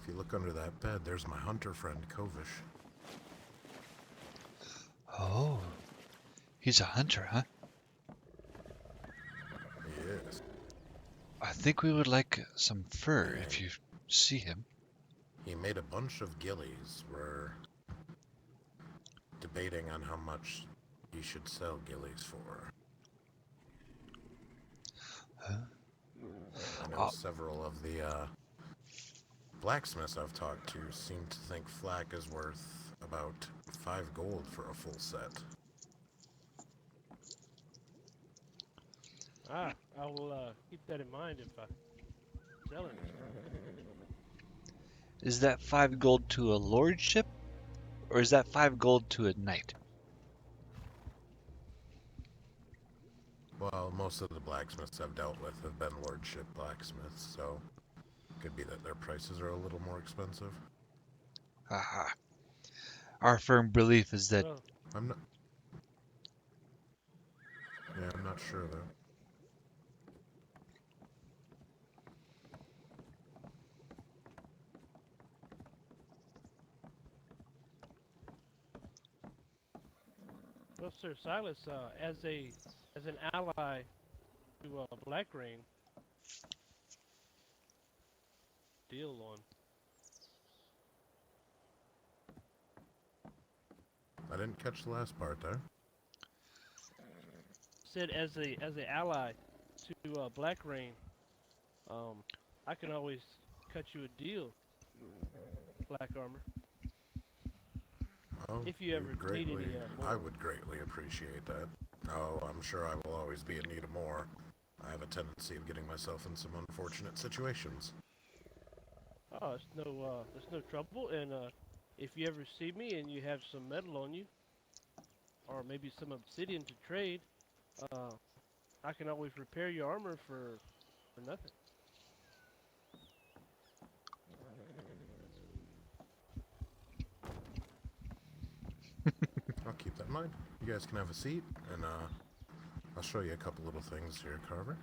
If you look under that bed, there's my hunter friend, Kovish. Oh, he's a hunter, huh? He is. I think we would like some fur if you see him. He made a bunch of gillies. We're debating on how much he should sell gillies for. Huh? I know several of the blacksmiths I've talked to seem to think flak is worth about 5 gold for a full set. I will keep that in mind if I sell it. Is that 5 gold to a lordship, or is that 5 gold to a knight? Well, most of the blacksmiths I've dealt with have been lordship blacksmiths, so it could be that their prices are a little more expensive. Haha. Our firm belief is that Well, I'm not... Yeah, I'm not sure, though. well, Sir Silas, as an ally to Blackrain, deal on. I didn't catch the last part there. Said as a ally to Blackrain, I can always cut you a deal, Black Armor. Oh, If you ever need any more. I would greatly appreciate that. Oh, I'm sure I will always be in need of more. I have a tendency of getting myself in some unfortunate situations. Oh, there's no trouble. And if you ever see me and you have some metal on you, or maybe some obsidian to trade, I can always repair your armor for nothing. I'll keep that in mind. You guys can have a seat, and I'll show you a couple little things here, Carver.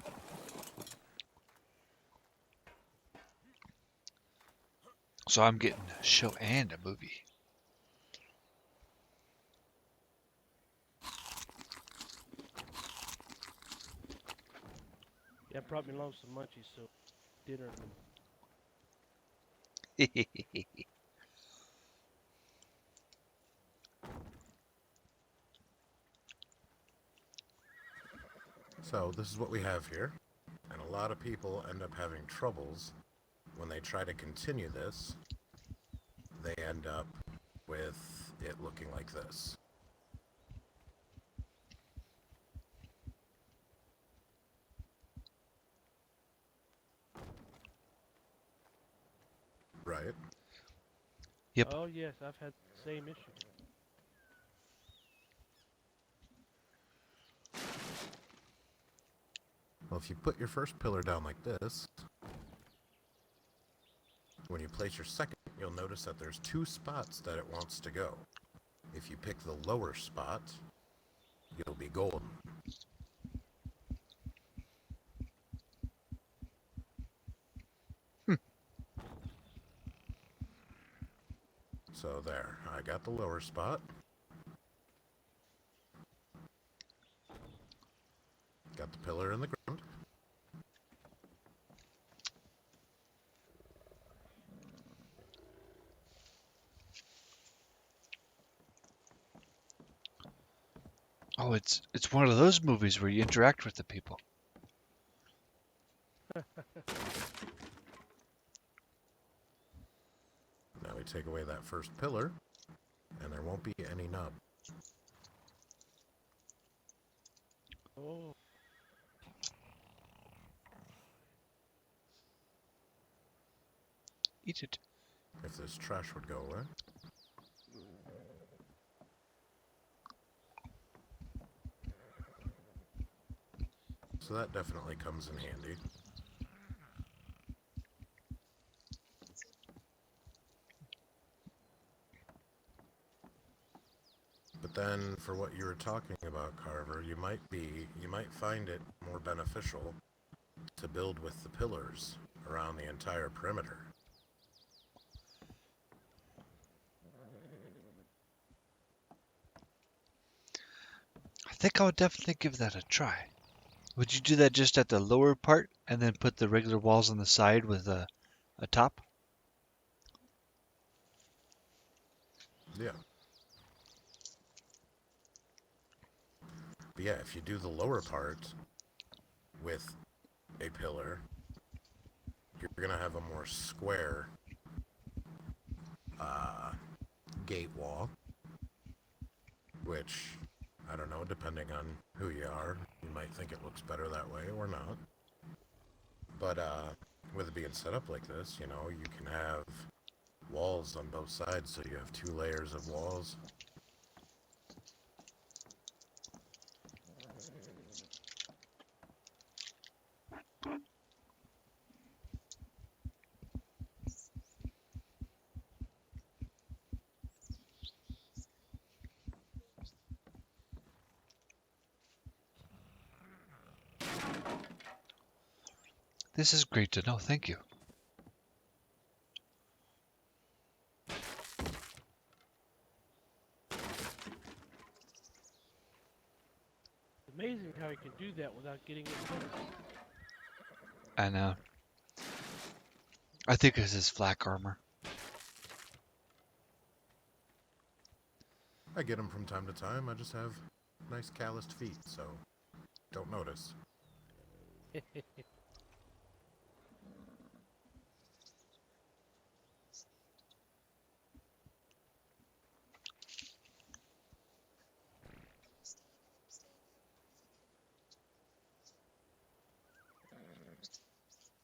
So I'm getting a show and a movie. Yeah, brought me along some munchies, so dinner. So this is what we have here, and a lot of people end up having troubles when they try to continue this. They end up with it looking like this. Right? Yep. Oh yes, I've had the same issue. Well, if you put your first pillar down like this, when you place your second, you'll notice that there's two spots that it wants to go. If you pick the lower spot, you'll be golden. So there, I got the lower spot. Got the pillar in the ground. Oh, it's one of those movies where you interact with the people. Now we take away that first pillar, and there won't be any nub. Oh. Eat it. If this trash would go away. So that definitely comes in handy. But then, for what you were talking about, Carver, you might find it more beneficial to build with the pillars around the entire perimeter. I think I would definitely give that a try. Would you do that just at the lower part and then put the regular walls on the side with a top? Yeah. But yeah, if you do the lower part with a pillar, you're gonna have a more square gate wall, which, I don't know, depending on who you are, you might think it looks better that way or not. But with it being set up like this, you know, you can have walls on both sides, so you have two layers of walls. This is great to know. Thank you. It's amazing how you can do that without getting it finished. I know. I think this is flak armor. I get them from time to time. I just have nice calloused feet, so don't notice.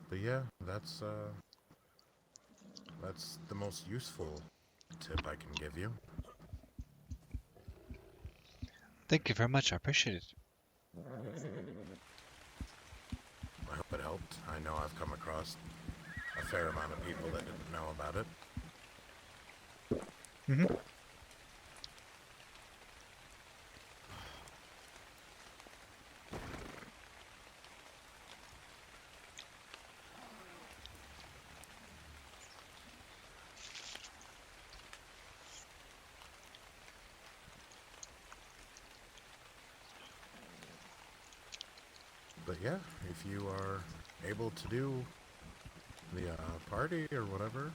But yeah, that's the most useful tip I can give you. Thank you very much. I appreciate it. I hope it helped. I know I've come across a fair amount of people that didn't know about it. Mm-hmm. But yeah, if you are able to do the party or whatever,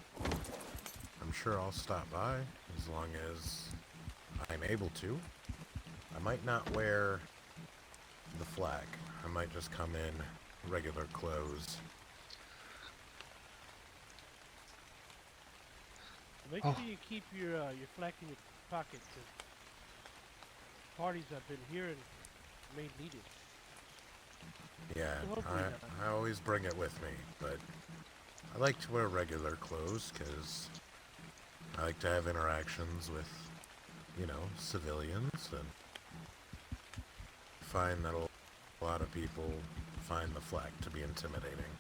I'm sure I'll stop by as long as I'm able to. I might not wear the flag. I might just come in regular clothes. Make Oh. sure you keep your flag in your pocket, 'cause parties I've been hearing may need it. Yeah, So hopefully not. I always bring it with me, but I like to wear regular clothes because I like to have interactions with, you know, civilians, and find that a lot of people find the flag to be intimidating.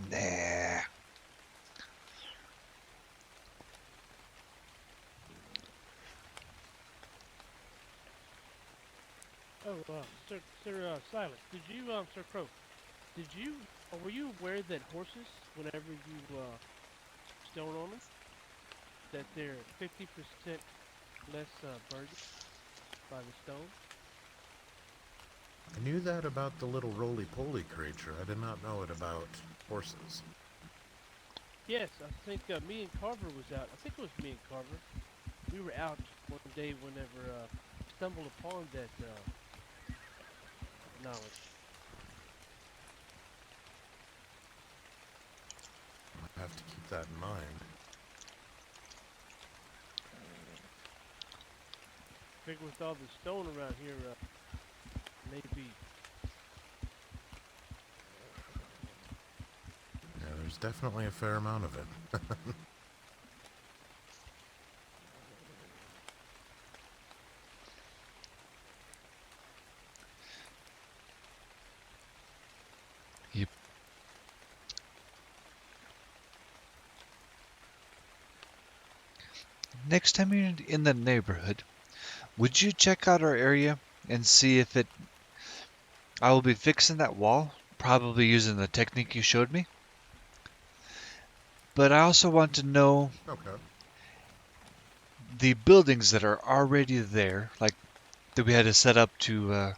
Nah. Oh, Sir Silent, did you, Sir Crow, did you, or were you aware that horses, whenever you, stone on them, that they're 50% less, burdened by the stone? I knew that about the little roly-poly creature. I did not know it about horses. Yes, I think, me and Carver was out. I think it was me and Carver. We were out one day whenever, stumbled upon that, knowledge. I have to keep that in mind. Figure with all the stone around here, maybe. Yeah, there's definitely a fair amount of it. Yep. Next time you're in the neighborhood, would you check out our area and see if it... I will be fixing that wall, probably using the technique you showed me. But I also want to know Okay. the buildings that are already there, like that we had to set up to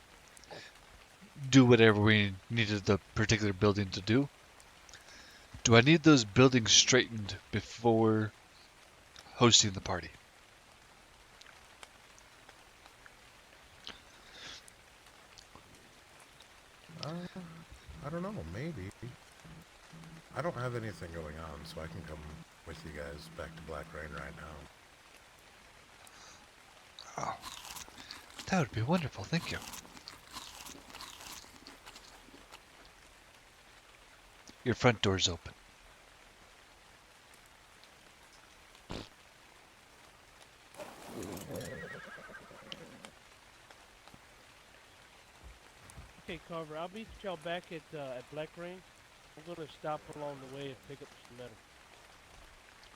do whatever we needed the particular building to do. Do I need those buildings straightened before hosting the party? I don't know, maybe. I don't have anything going on, so I can come with you guys back to Blackrain right now. Oh, that would be wonderful, thank you. Your front door's open. Okay, Carver, I'll meet y'all back at Blackrain. I'm gonna stop along the way and pick up some metal.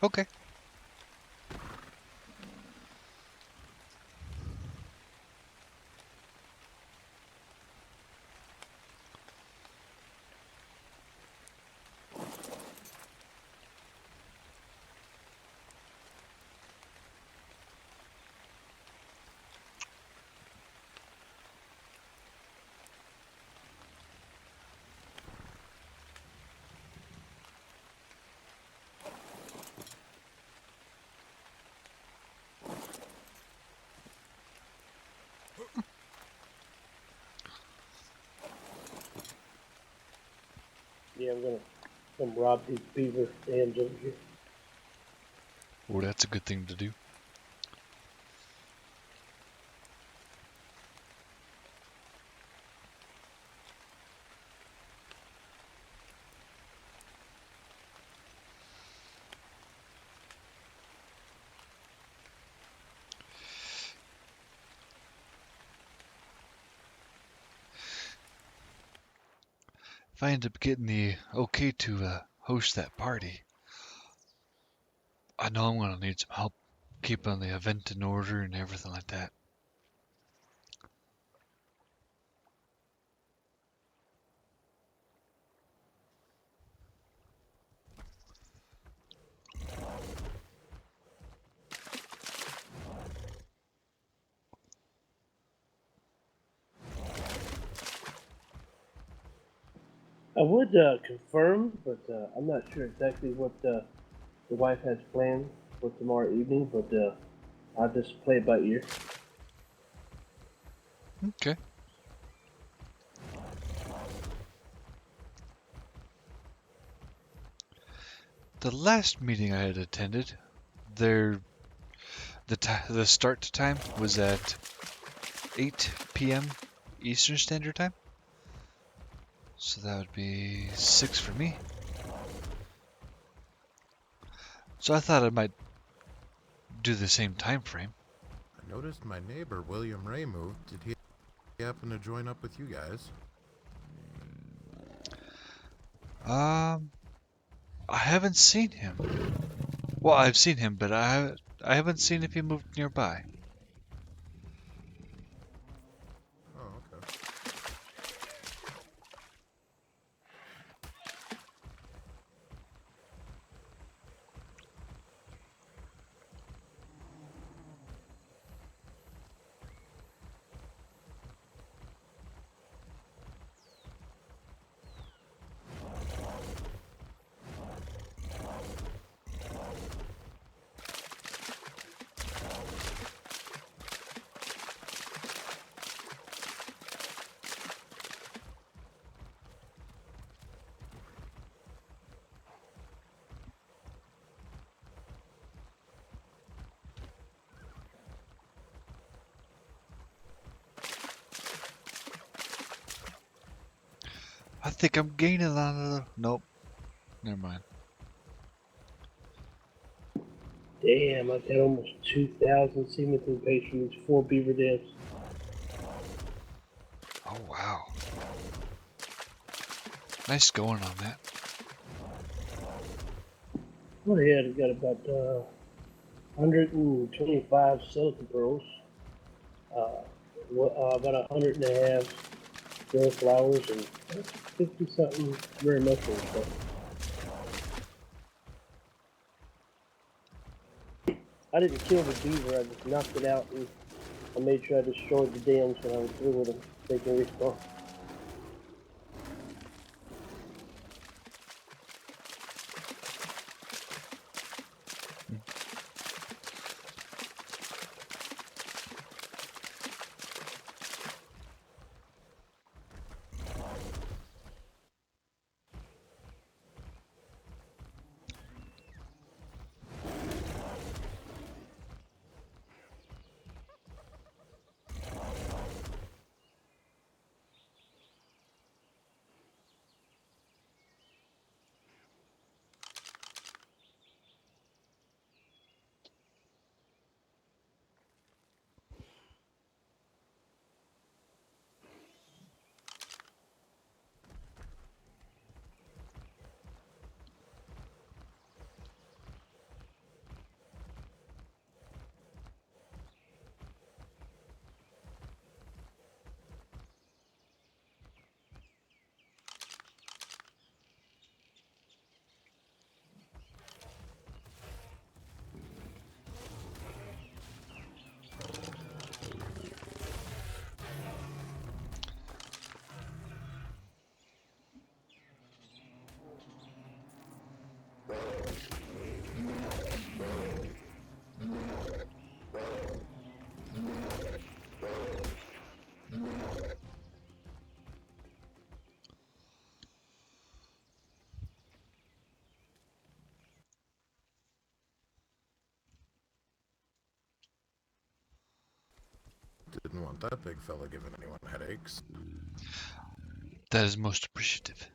Okay. Yeah, I'm gonna come rob these beaver dams over here. Well, that's a good thing to do. If I end up getting the okay to host that party, I know I'm going to need some help keeping the event in order and everything like that. I would confirm, but I'm not sure exactly what the wife has planned for tomorrow evening. But I'll just play it by ear. Okay. The last meeting I had attended, the start time was at 8 p.m. Eastern Standard Time. So that would be 6 for me. So I thought I might do the same time frame. I noticed my neighbor, William Ray, moved. Did he happen to join up with you guys? I haven't seen him. Well, I've seen him, but I haven't seen if he moved nearby. Oh, okay. I think I'm gaining on a little. Nope. Never mind. Damn, I've got almost 2,000 cementing patrons, 4 beaver deaths. Oh, wow. Nice going on that. Well, yeah, I've got about 125 silicon pearls, about 100.5 rare flowers, and 50 something rare mushrooms. So I didn't kill the beaver, I just knocked it out, and I made sure I destroyed the dams when I was through with them. They can respawn. Didn't want that big fella giving anyone headaches. That is most appreciative.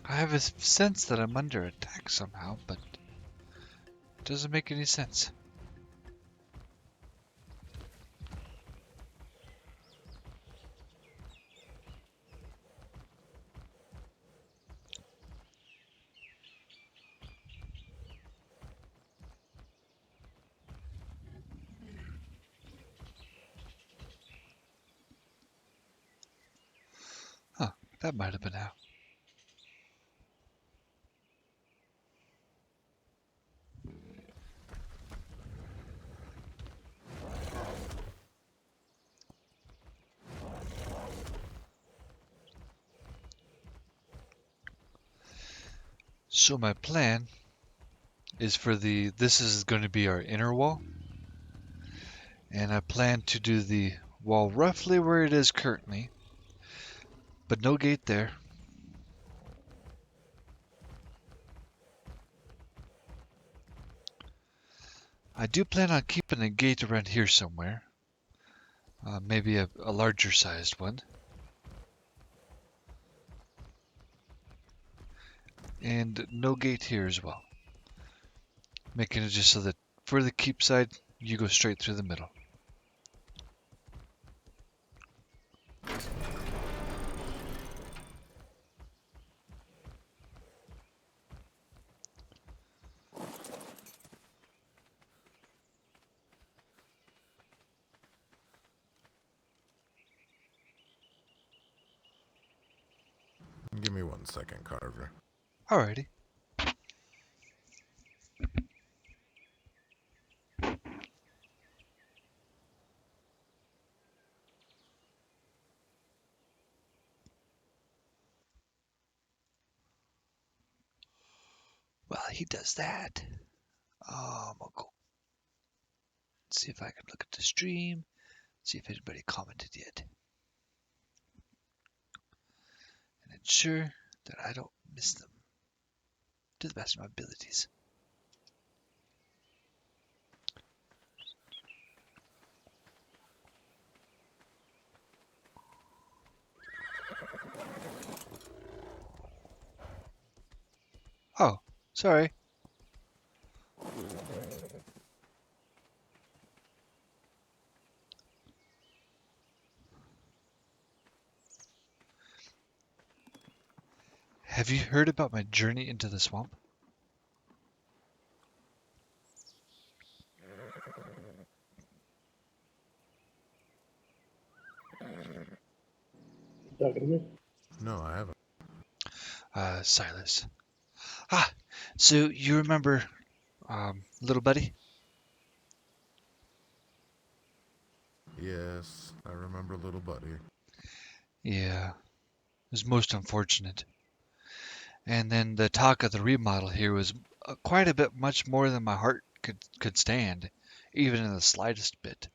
I have a sense that I'm under attack somehow, but it doesn't make any sense. That might have been how. So my plan is for this is going to be our inner wall. And I plan to do the wall roughly where it is currently, but no gate there. I do plan on keeping a gate around here somewhere. Maybe a larger sized one. And no gate here as well. Making it just so that for the keep side, you go straight through the middle. Give me 1 second, Carver. Alrighty. While he does that, I'll go see if I can look at the stream, see if anybody commented yet, and ensure that I don't miss them to the best of my abilities. Oh, sorry. Have you heard about my journey into the swamp? Talking to me? No, I haven't. Silas. So you remember, little buddy? Yes, I remember little buddy. Yeah, it was most unfortunate. And then the talk of the remodel here was quite a bit much more than my heart could stand, even in the slightest bit.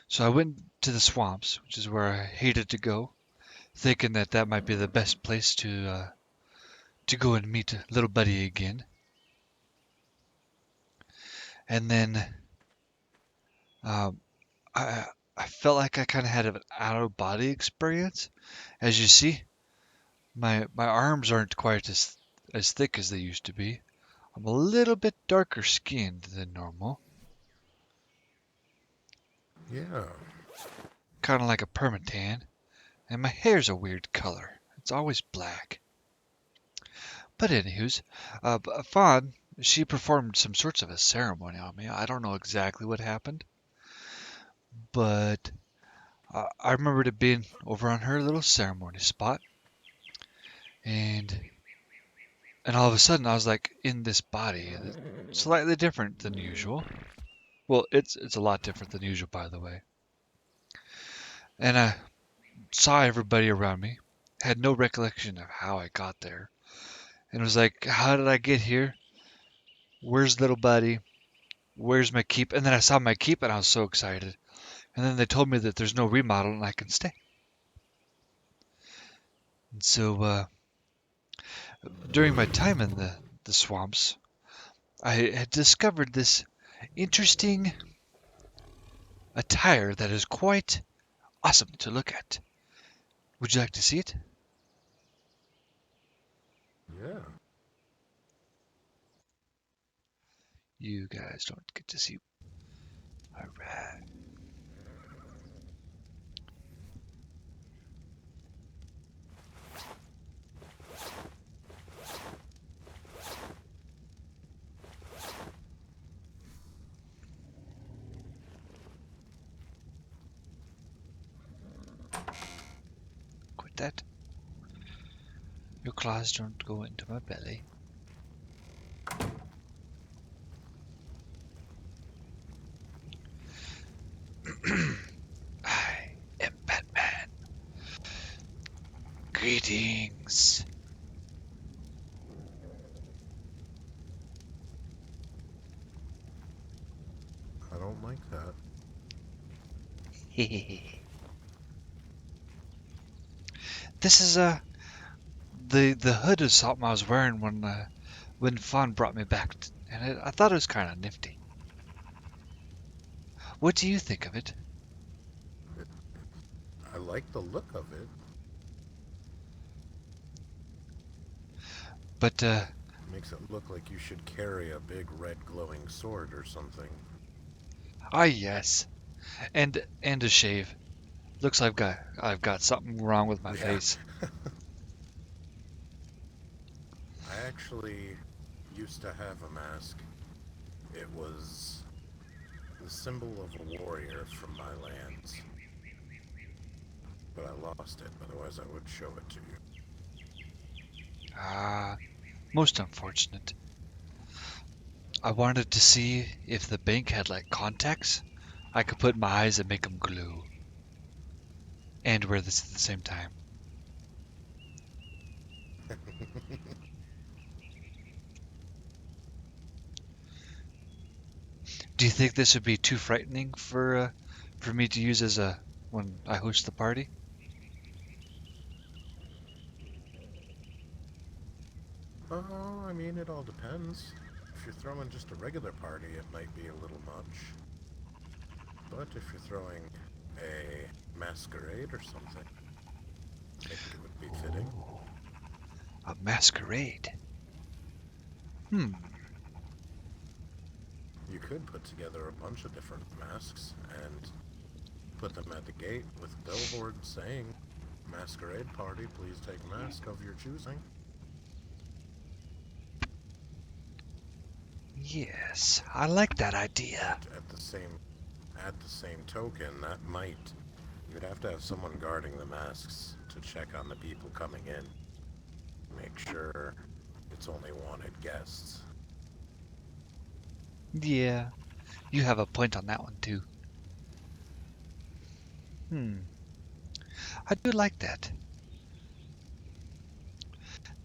So I went to the swamps, which is where I hated to go, thinking that that might be the best place to go and meet little buddy again. And then um, I felt like I kind of had an out of body experience. As you see, my arms aren't quite as thick as they used to be. I'm a little bit darker skinned than normal, Yeah. kind of like a permatan, and my hair's a weird color. It's always black. But anywho's, Fawn, she performed some sorts of a ceremony on me. I don't know exactly what happened, but I remembered it being over on her little ceremony spot, and all of a sudden I was like in this body that's slightly different than usual. Well, it's a lot different than usual, by the way. And I saw everybody around me, had no recollection of how I got there, and was like, how did I get here? Where's little buddy? Where's my keep? And then I saw my keep and I was so excited. And then they told me that there's no remodel and I can stay. And so during my time in the swamps, I had discovered this interesting attire that is quite awesome to look at. Would you like to see it? Yeah. You guys don't get to see. Alright. Quit that. claws don't go into my belly. I am Batman. Greetings. I don't like that. This is the hood is something I was wearing when Fawn brought me back, and I thought it was kind of nifty. What do you think of it? I like the look of it. But Makes it look like you should carry a big red glowing sword or something. yes, and a shave. Looks like I've got something wrong with my Yeah. face. I actually used to have a mask. It was the symbol of a warrior from my lands. But I lost it, otherwise I would show it to you. Ah, most unfortunate. I wanted to see if the bank had like contacts I could put in my eyes and make them glue. And wear this at the same time. Do you think this would be too frightening for me to use as when I host the party? Oh, I mean, it all depends. If you're throwing just a regular party, it might be a little much. But if you're throwing a masquerade or something, I think it would be fitting. A masquerade. Hmm. You could put together a bunch of different masks and put them at the gate with billboards saying, "Masquerade party, please take a mask of your choosing." Yes, I like that idea. But at the same token, that might, you'd have to have someone guarding the masks to check on the people coming in. Make sure it's only wanted guests. Yeah, you have a point on that one too. I do like that.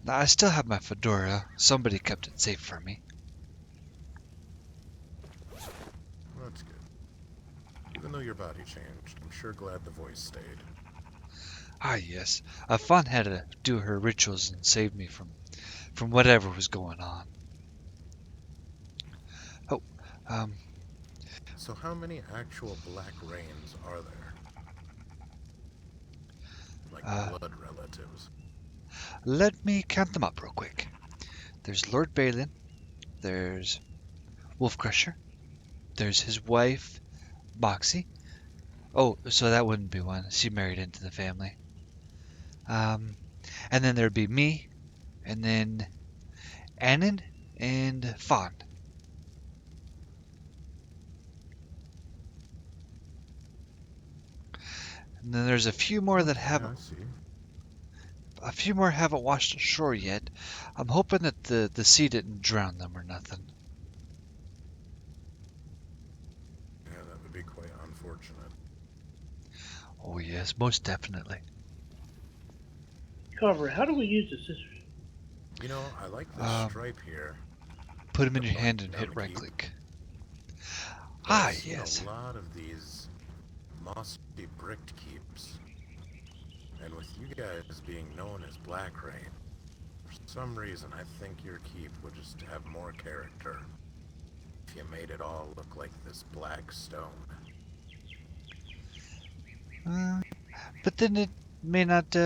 Now, I still have my fedora. Somebody kept it safe for me. That's good. Even though your body changed, I'm sure glad the voice stayed. Ah, yes. Fawn had to do her rituals and save me from whatever was going on. Oh, So how many actual Black Rains are there? Like blood relatives. let me count them up real quick. There's Lord Balin. There's Wolfcrusher. There's his wife, Moxie. Oh, so that wouldn't be one. She married into the family. And then there'd be me, and then Annan and Fawn. And then there's a few more that Yeah, haven't. I see. A few more haven't washed ashore yet. I'm hoping that the sea didn't drown them or nothing. Yeah, that would be quite unfortunate. Oh yes, most definitely. Carver, how do we use the scissors? You know, I like this stripe here. Put them in The your hand button and on hit the right keep. click. But Ah, I've seen yes. a lot of these mossy bricked keeps. And with you guys being known as Blackrain, for some reason I think your keep would just have more character if you made it all look like this black stone. But then it may not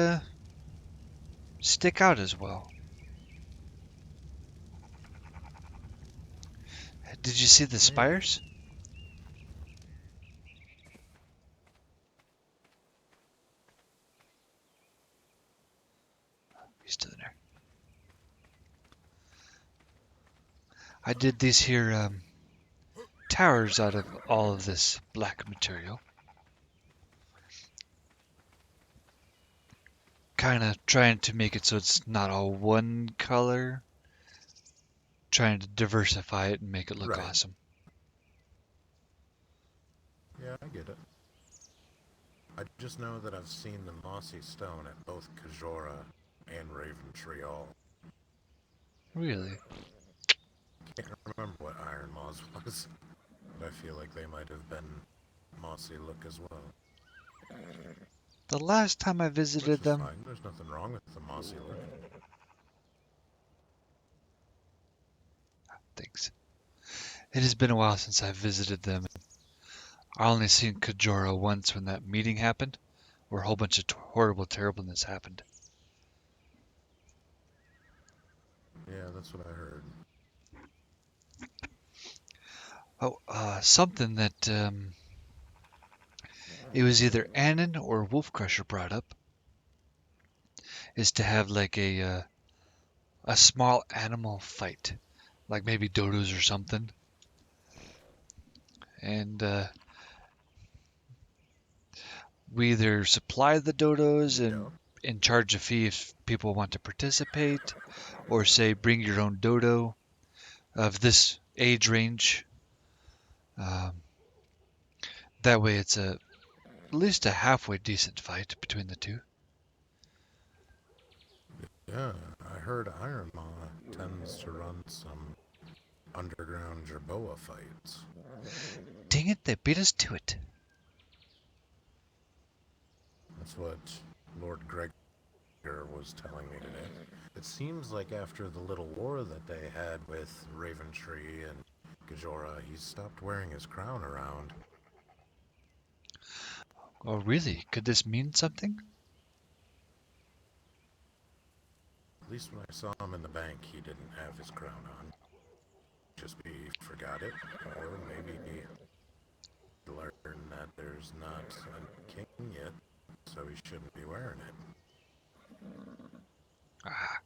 stick out as well. Did you see the Maybe. spires? He's still there. I did these here towers out of all of this black material. kind of trying to make it so it's not all one color. Trying to diversify it and make it look Right. awesome. Yeah, I get it. I just know that I've seen the mossy stone at both Kajora and Raven Tree all. Really? Can't remember what Iron Moss was, but I feel like they might have been mossy look as well. The last time I Which visited is them, fine, there's nothing wrong with the mossy look. thanks. It has been a while since I visited them. I only seen Kajora once when that meeting happened, where a whole bunch of horrible terribleness happened. Yeah, that's what I heard. Oh, something that it was either Annan or Wolfcrusher brought up is to have like a small animal fight, like maybe dodos or something, and we either supply the dodos Yeah. and in charge a fee if people want to participate, or say bring your own dodo of this age range. Um, that way it's at least a halfway decent fight between the two. Yeah, I heard Iron Maw tends to run some underground Jerboa fights. Dang it, they beat us to it. That's what Lord Gregor was telling me today. It seems like after the little war that they had with Raven Tree and Kajora, he's stopped wearing his crown around. Oh, really? Could this mean something? At least when I saw him in the bank, he didn't have his crown on. Just he forgot it, or maybe he learned that there's not a king yet, so he shouldn't be wearing it. Ah.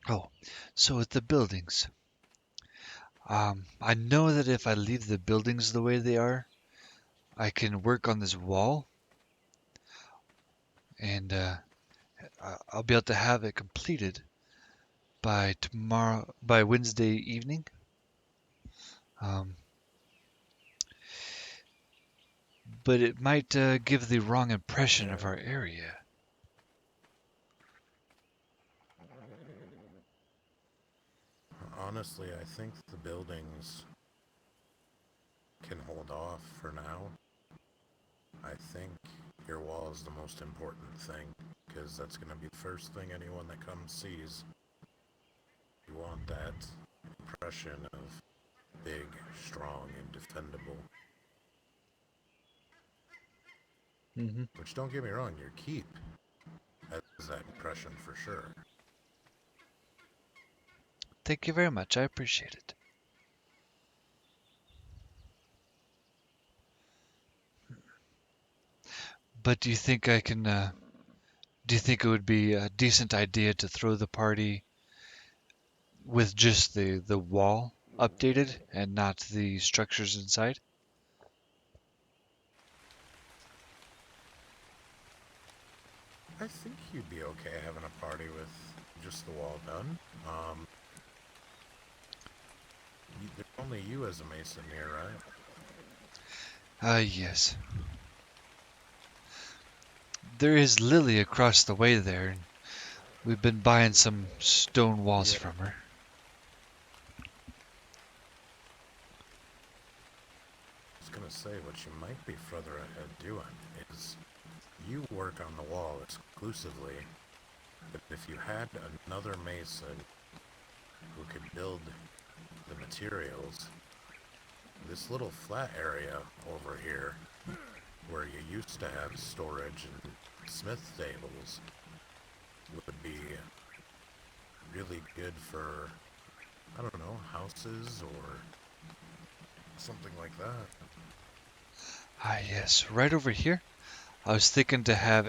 Oh, so with the buildings. I know that if I leave the buildings the way they are, I can work on this wall, and I'll be able to have it completed by Wednesday evening. But it might give the wrong impression of our area. Honestly, I think the buildings can hold off for now. I think your wall is the most important thing, because that's going to be the first thing anyone that comes sees. You want that impression of big, strong, and defendable. Mm-hmm. Which, don't get me wrong, your keep has that impression for sure. Thank you very much. I appreciate it. But do you think I can? Do you think it would be a decent idea to throw the party with just the wall updated and not the structures inside? I think you'd be okay having a party with just the wall done. There's only you as a mason here, right? Yes. There is Lily across the way there, and we've been buying some stone walls from her. I was gonna say, what you might be further ahead doing is you work on the wall exclusively, but if you had another mason who could build the materials, this little flat area over here where you used to have storage and smith tables would be really good for, I don't know, houses or something like that. Ah, yes, right over here. I was thinking to have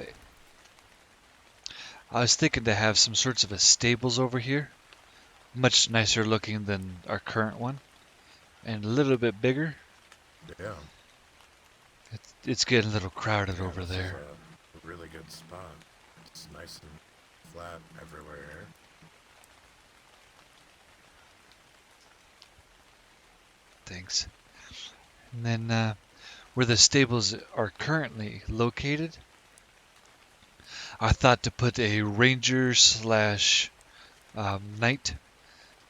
some sorts of a stables over here, much nicer looking than our current one, and a little bit bigger. Yeah. it's getting a little crowded Yeah, over this there. is a really good spot. It's nice and flat everywhere. Thanks. And then where the stables are currently located, I thought to put a ranger slash knight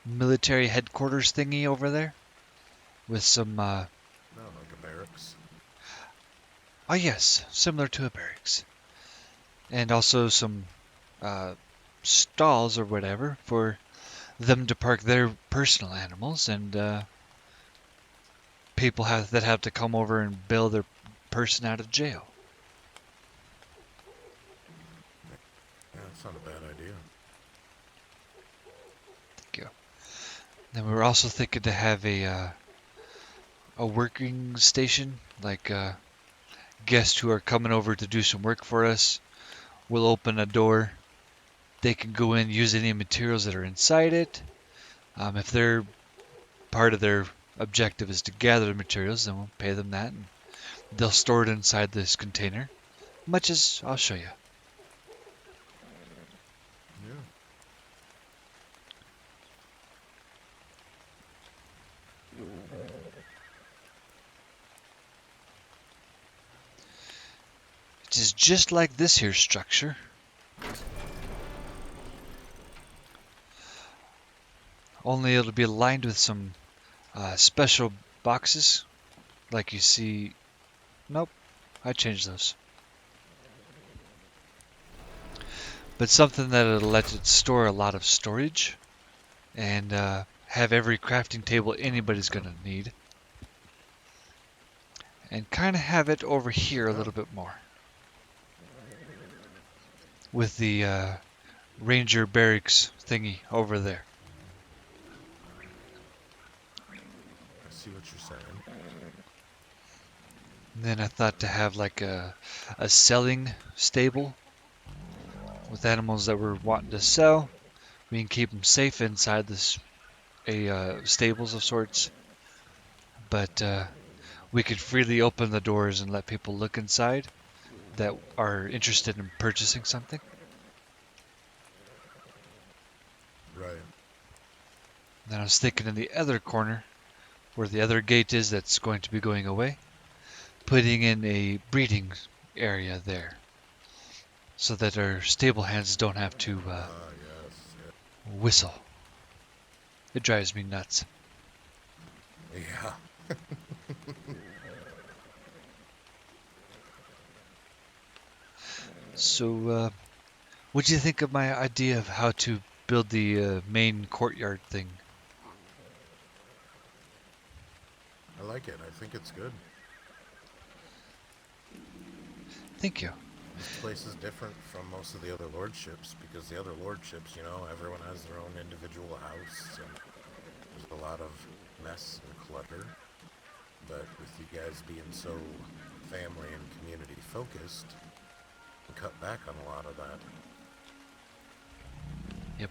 military headquarters thingy over there with some, No, like a barracks. oh yes, similar to a barracks. And also some stalls or whatever for them to park their personal animals, and people that have to come over and bail their person out of jail. Yeah, that's not a bad idea. Thank you. Then we were also thinking to have a working station, like guests who are coming over to do some work for us. We'll open a door. They can go in, use any materials that are inside it. If their part of their objective is to gather the materials, then we'll pay them that, and they'll store it inside this container, much as I'll show you. Yeah. It is just like this here structure. Only it'll be lined with some special boxes, like you see. Nope, I changed those. But something that'll let it store a lot of storage and have every crafting table anybody's gonna need. And kind of have it over here a little bit more. With the Ranger Barracks thingy over there. I see what you're saying. And then I thought to have like a selling stable with animals that we're wanting to sell. We can keep them safe inside this stables of sorts, but we could freely open the doors and let people look inside that are interested in purchasing something. Right. Then I was thinking in the other corner, where the other gate is that's going to be going away, putting in a breeding area there, so that our stable hands don't have to Yes. whistle. It drives me nuts. Yeah. So, what do you think of my idea of how to build the main courtyard thing? I like it. I think it's good. Thank you. This place is different from most of the other lordships, because the other lordships, you know, everyone has their own individual house, and there's a lot of mess and clutter. But with you guys being so family and community focused, you cut back on a lot of that. Yep.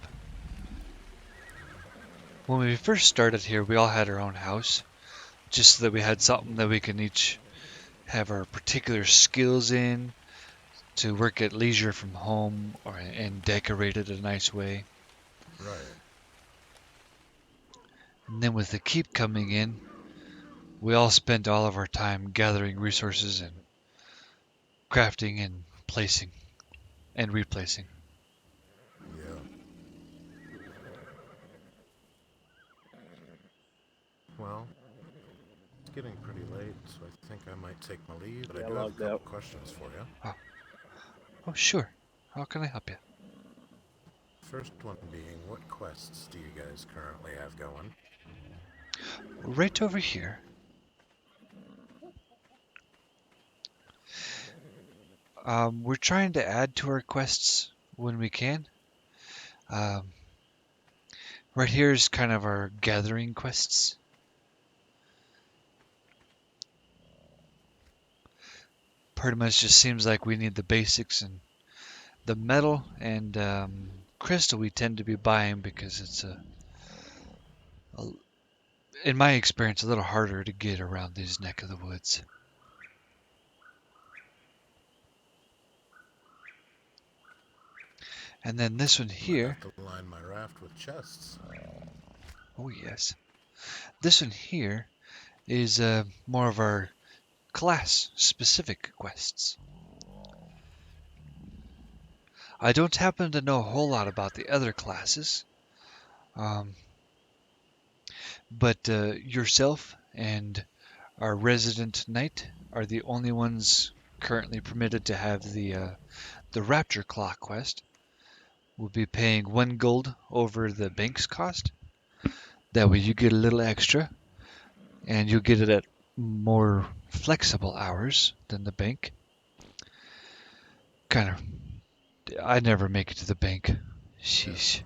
When we first started here, we all had our own house, just so that we had something that we can each have our particular skills in, to work at leisure from home and decorate it a nice way. Right. And then with the keep coming in, we all spent all of our time gathering resources and crafting and placing and replacing. Yeah. Well, it's getting pretty late, so I think I might take my leave, but Yeah, I I do have a logged couple out. questions for you. Oh, sure. How can I help you? First one being, what quests do you guys currently have going? Right over here. We're trying to add to our quests when we can. Right here is kind of our gathering quests. Pretty much just seems like we need the basics, and the metal and crystal we tend to be buying because it's in my experience, a little harder to get around these neck of the woods. And then this one Might here. have to line my raft with chests. Oh yes. This one here is more of our class-specific quests. I don't happen to know a whole lot about the other classes, but yourself and our resident knight are the only ones currently permitted to have the Rapture Claw quest. We'll be paying 1 gold over the bank's cost. That way you get a little extra, and you'll get it at more flexible hours than the bank. Kind of, I never make it to the bank. Sheesh.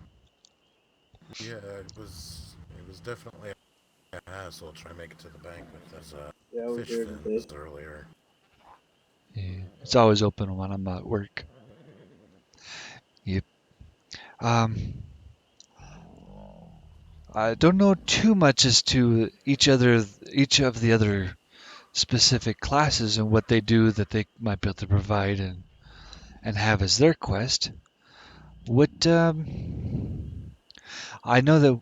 Yeah, it was definitely a hassle trying to make it to the bank with those Yeah, I was fish there today. fins earlier. Yeah, it's always open when I'm at work. Yep. Um, I don't know too much as to each of the other specific classes and what they do that they might be able to provide and have as their quest. What I know that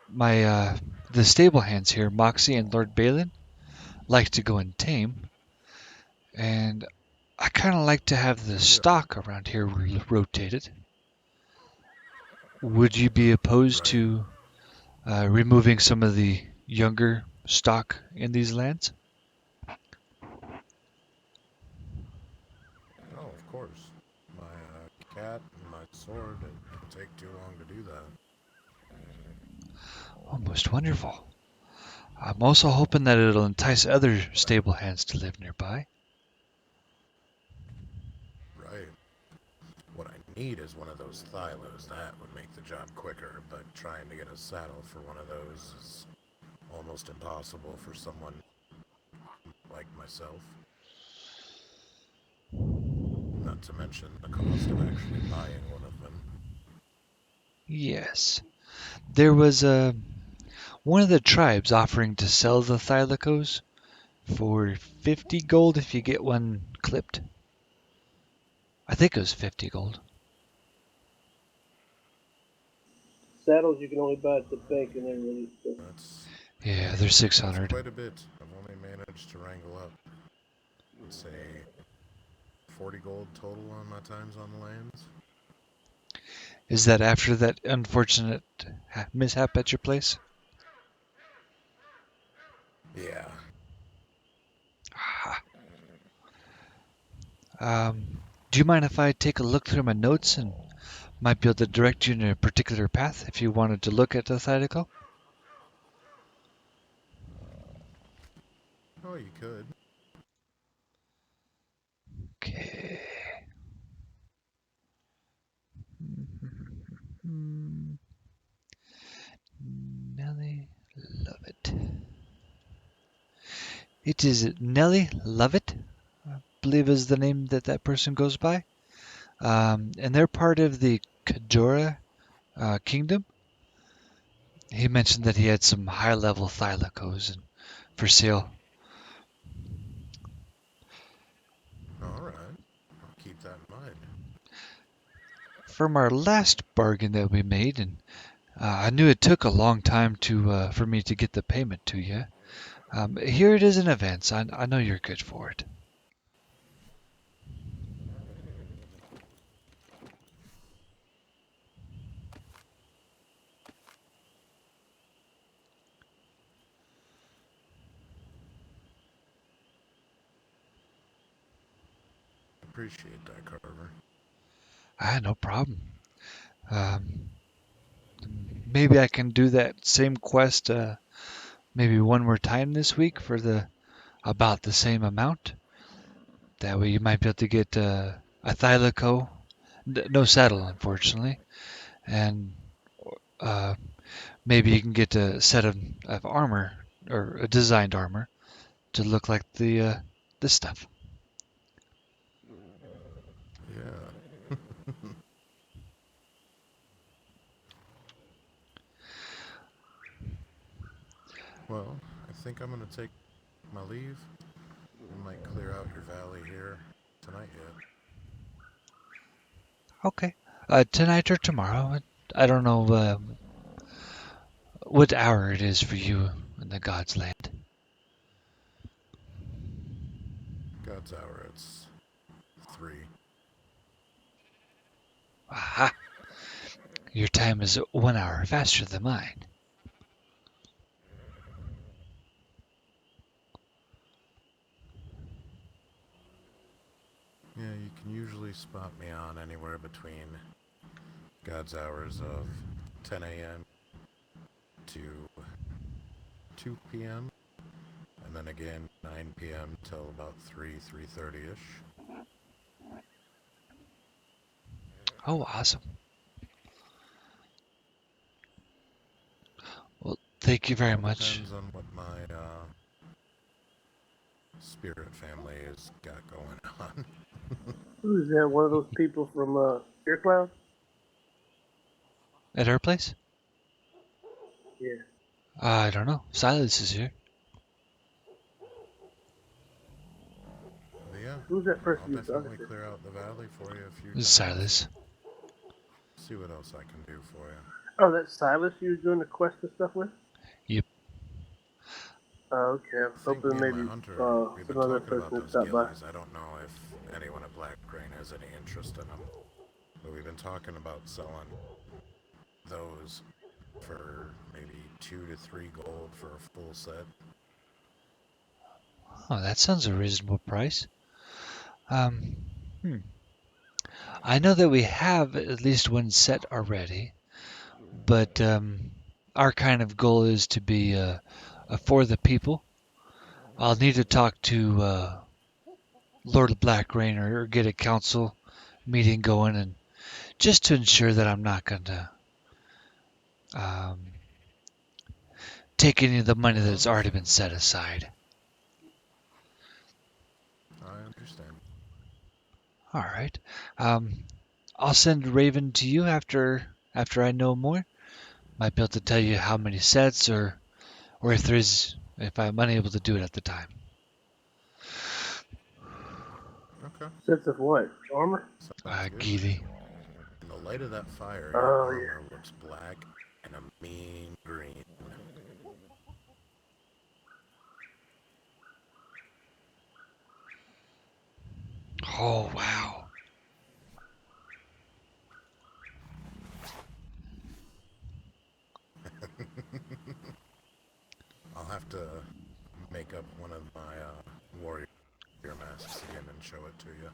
my the stable hands here, Moxie and Lord Balin, like to go and tame, and I kind of like to have the stock around here rotated. Would you be opposed Right. to removing some of the younger stock in these lands? Oh, of course. My cat and my sword, it would take too long to do that. Oh, most wonderful. I'm also hoping that it'll entice other stable hands to live nearby. Right. What I need is one of those thylos. That would make the job quicker, but trying to get a saddle for one of those is almost impossible for someone like myself. Not to mention the cost of actually buying one of them. Yes. There was one of the tribes offering to sell the Thylacos for 50 gold if you get one clipped. I think it was 50 gold. Saddles you can only buy at the bank and they're really expensive. Yeah, they're That's 600. quite a bit. I've only managed to wrangle up, let's say, 40 gold total on my times on the lands. Is that after that unfortunate mishap at your place? Yeah. Do you mind if I take a look through my notes and might be able to direct you in a particular path if you wanted to look at the Thylaco? Oh, you could. Okay. Nelly Lovett. It is Nelly Lovett, I believe is the name that that person goes by. And they're part of the Karver Kingdom. He mentioned that he had some high-level Thylacos for sale. Alright. I'll keep that in mind. From our last bargain that we made, and I knew it took a long time for me to get the payment to you. Here it is in advance. I know you're good for it. Appreciate that, Karver. No problem. Um, maybe I can do that same quest maybe one more time this week for about the same amount. That way you might be able to get a Thylaco, no saddle unfortunately, and uh, maybe you can get a set of armor or a designed armor to look like this stuff. Yeah. Well, I think I'm gonna take my leave. We might clear out your valley here tonight yet. Okay. Tonight or tomorrow. I don't know what hour it is for you in the God's land. God's hour, it's 3. Aha! Your time is 1 hour faster than mine. Yeah, you can usually spot me on anywhere between God's hours of 10 a.m. to 2 p.m. and then again 9 p.m. till about 3:30ish. Oh, awesome. Well, thank you very All much. depends on what my spirit family has got going on. Who is that? One of those people from Fear Cloud? At our place? Yeah. I don't know. Silas is here. But yeah, Who's that I'll person you're talking definitely to? clear out the valley for you a few This is times. Silas. See what else I can do for you. Oh, that's Silas you were doing the quest and stuff with? Yep. Oh, okay. I was I think hoping me and maybe my hunter, we've been some other talking person about would those stop by. gillies. I don't know if anyone at Blackrain has any interest in them. But we've been talking about selling those for maybe 2 to 3 gold for a full set. Oh, that sounds a reasonable price. Um, I know that we have at least one set already, but our kind of goal is to be for the people. I'll need to talk to Lord of Blackrain or get a council meeting going, and just to ensure that I'm not going to take any of the money that's already been set aside. I understand. All right. I'll send Raven to you after I know more. Might be able to tell you how many sets or if I'm unable to do it at the time. Okay. Sets of what? Armor? Sounds good. Geely. In the light of that fire, your Oh, armor looks black and a mean green. Oh, wow. I'll have to make up one of my warrior masks again and show it to you.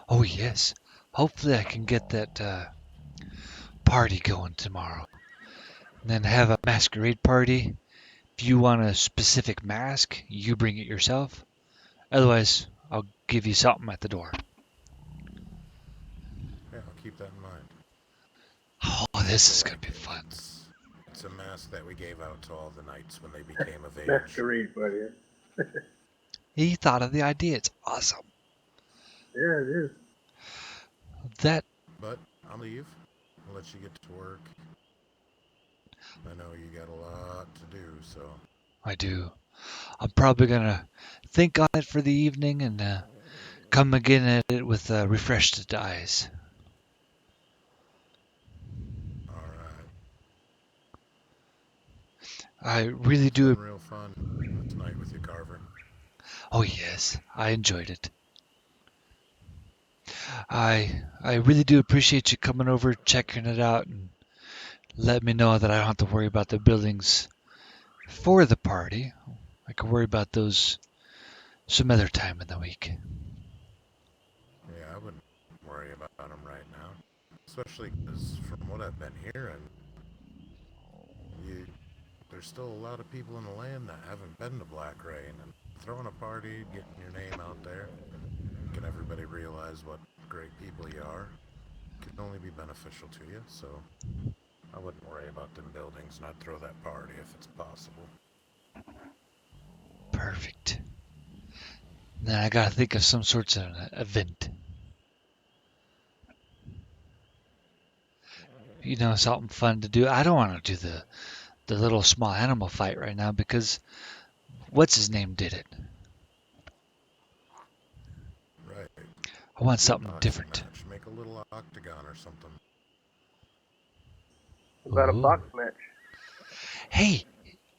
Oh, yes. Hopefully I can get that party going tomorrow. And then have a masquerade party. If you want a specific mask, you bring it yourself. Otherwise, I'll give you something at the door. Yeah, I'll keep that in mind. Oh, this is going to be fun. It's a mask that we gave out to all the knights when they became of age. masquerade party. He thought of the idea. It's awesome. Yeah, it is. But I'll leave. I'll let you get to work. I know you got a lot to do, so... I do. I'm probably going to think on it for the evening and come again at it with refreshed eyes. Alright. I really It's do. been real fun tonight with you, Karver. Oh, yes. I enjoyed it. I really do appreciate you coming over, checking it out, and let me know that I don't have to worry about the buildings for the party. I can worry about those some other time in the week. Yeah, I wouldn't worry about them right now. Especially because from what I've been hearing, there's still a lot of people in the land that haven't been to Blackrain, and throwing a party, getting your name out there, making everybody realize what great people you are, can only be beneficial to you, so I wouldn't worry about them buildings, and I'd throw that party if it's possible. Perfect. Then I gotta think of some sorts of event. You know, something fun to do. I don't want to do the little small animal fight right now because what's his name did it. Right. I want Do a something boxing different. match. make a little octagon or something. About a Ooh. box match. Hey,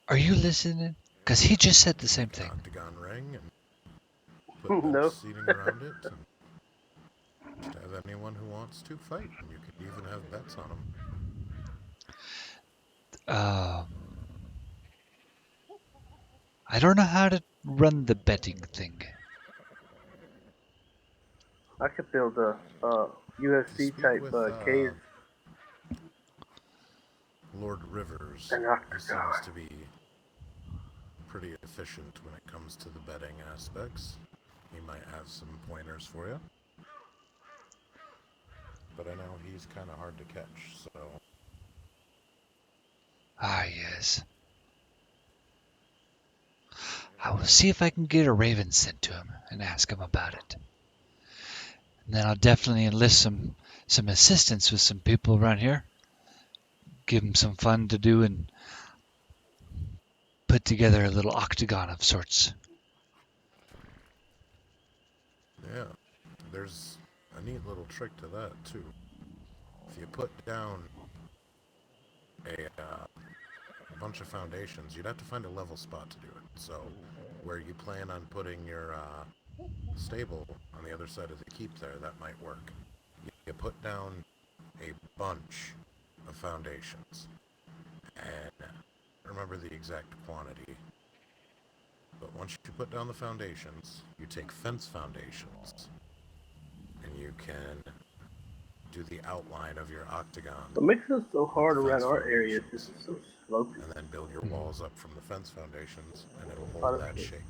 are you listening? Because he just said the same Make an thing. octagon ring and put No. bench seating around it, and just have anyone who wants to fight. And you could even have bets on them. I don't know how to run the betting thing. I could build a UFC Speak type with cave Lord Rivers. and He octagon. seems to be pretty efficient when it comes to the betting aspects. He might have some pointers for you. But I know he's kind of hard to catch, so... Ah, yes. I will see if I can get a raven sent to him and ask him about it. And then I'll definitely enlist some assistance with some people around here. Give him some fun to do and put together a little octagon of sorts. Yeah, there's a neat little trick to that, too. If you put down a bunch of foundations, you'd have to find a level spot to do it. So, where you plan on putting your stable on the other side of the keep there, that might work. You put down a bunch of foundations, and remember the exact quantity. But once you put down the foundations, you take fence foundations, and you can do the outline of your octagon. What makes it so hard with the around fence our area is foundations, just so slopey. and then build your walls up from the fence foundations, and it'll Lot hold of that shit. shape.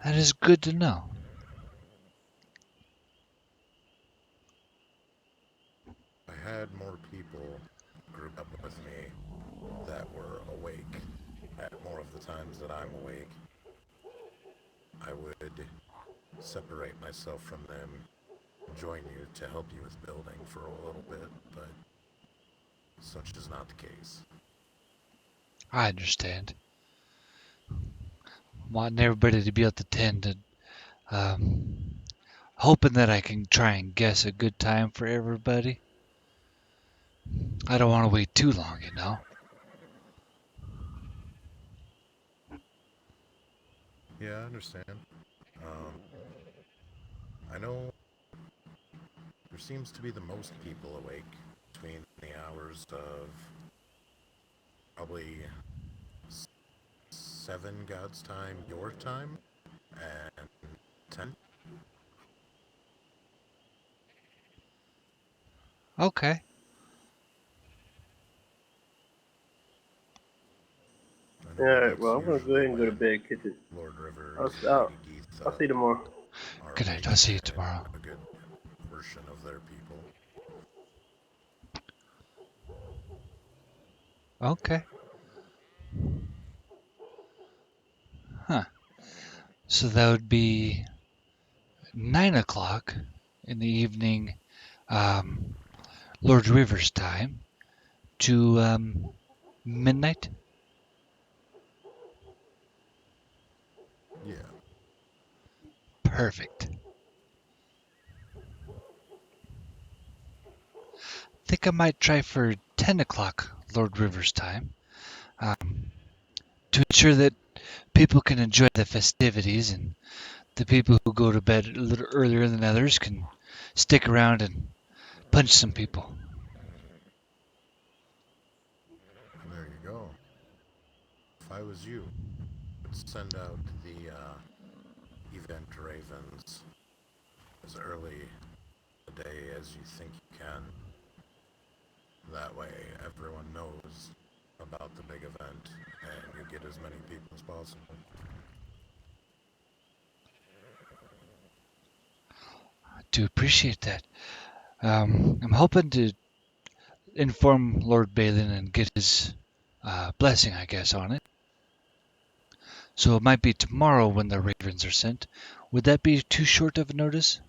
That is good to know. I had more people group up with me that were awake at more of the times that I'm awake. I would separate myself from them, join you to help you with building for a little bit, but such is not the case. I understand. Wanting everybody to be able to tend to, hoping that I can try and guess a good time for everybody. I don't want to wait too long, you know. Yeah, I understand. I know there seems to be the most people awake between the hours of probably 7 God's time, your time, and 10. Okay. I know Alright, that's well, I'm gonna go usually ahead and go to when bed, Kitchen. Lord Rivers I'll, and I'll, Lady I'll Geetha see you tomorrow. are Good night. awake, I'll see you and tomorrow. a good portion of their people. Okay. Huh. So that would be 9 o'clock in the evening, Lord Rivers time, to midnight. Yeah. Perfect. Think I might try for 10 o'clock Lord Rivers time, to ensure that people can enjoy the festivities and the people who go to bed a little earlier than others can stick around and punch some people. There you go. If I was you, I'd send out the event ravens as early a day as you think you can. That way everyone knows about the big event and you get as many people as possible. I do appreciate that. I'm hoping to inform Lord Balin and get his blessing, I guess, on it. So it might be tomorrow when the ravens are sent. Would that be too short of a notice?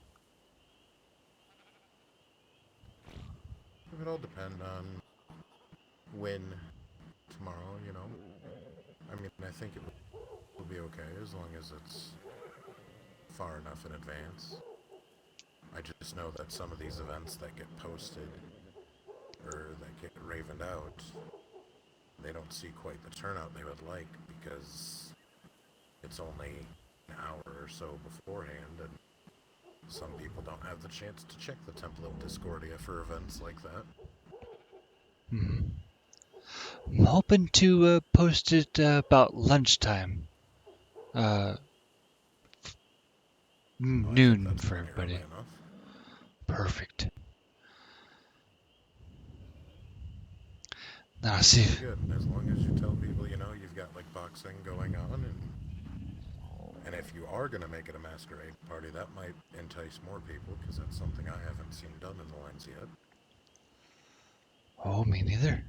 It would all depend on when tomorrow, you know. I mean, I think it would will be okay as long as it's far enough in advance. I just know that some of these events that get posted or that get ravened out, they don't see quite the turnout they would like because it's only an hour or so beforehand, and some people don't have the chance to check the Temple of Discordia for events like that. I'm hoping to post it about lunchtime. I think Noon that's for plenty early everybody. enough. Perfect. Now see. Very good. As long as you tell people, you know, you've got like boxing going on, and if you are gonna make it a masquerade party, that might entice more people because that's something I haven't seen done in the lines yet. Oh, me neither.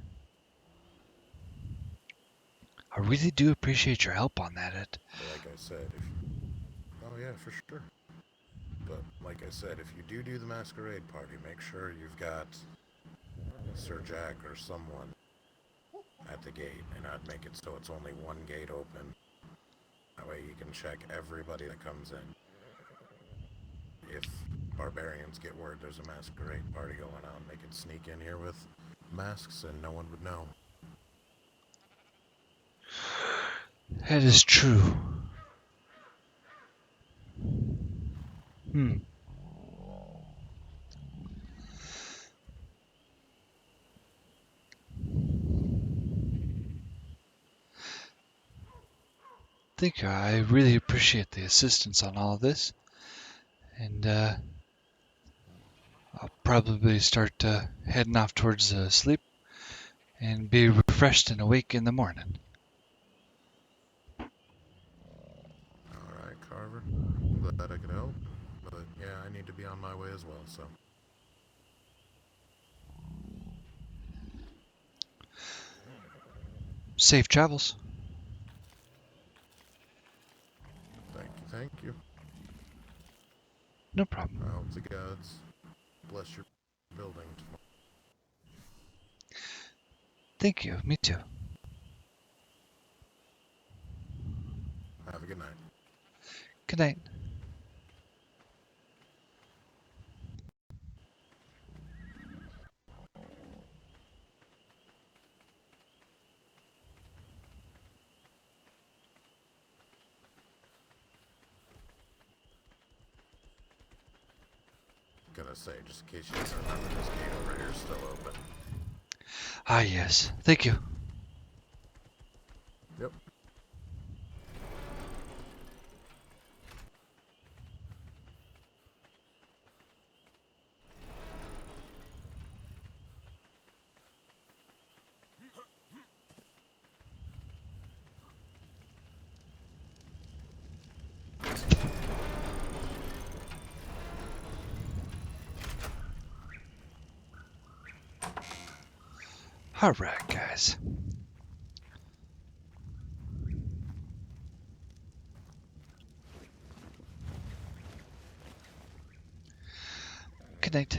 I really do appreciate your help on that, Ed. But like I said, oh yeah, for sure. But like I said, if you do the masquerade party, make sure you've got Sir Jack or someone at the gate, and I'd make it so it's only one gate open. That way you can check everybody that comes in. If barbarians get word there's a masquerade party going on, they could sneak in here with masks and no one would know. That is true. Thank you. I really appreciate the assistance on all of this. And I'll probably start heading off towards sleep and be refreshed and awake in the morning. Alright, Carver. I'm glad I could help. But yeah, I need to be on my way as well, so. Safe travels. Thank you. No problem. I hope the gods bless your building tomorrow. Thank you. Me too. Have a good night. Good night. Gonna say, just in case you didn't remember, this gate over here is still open. Ah, yes. Thank you. Yep. All right, guys. Good night.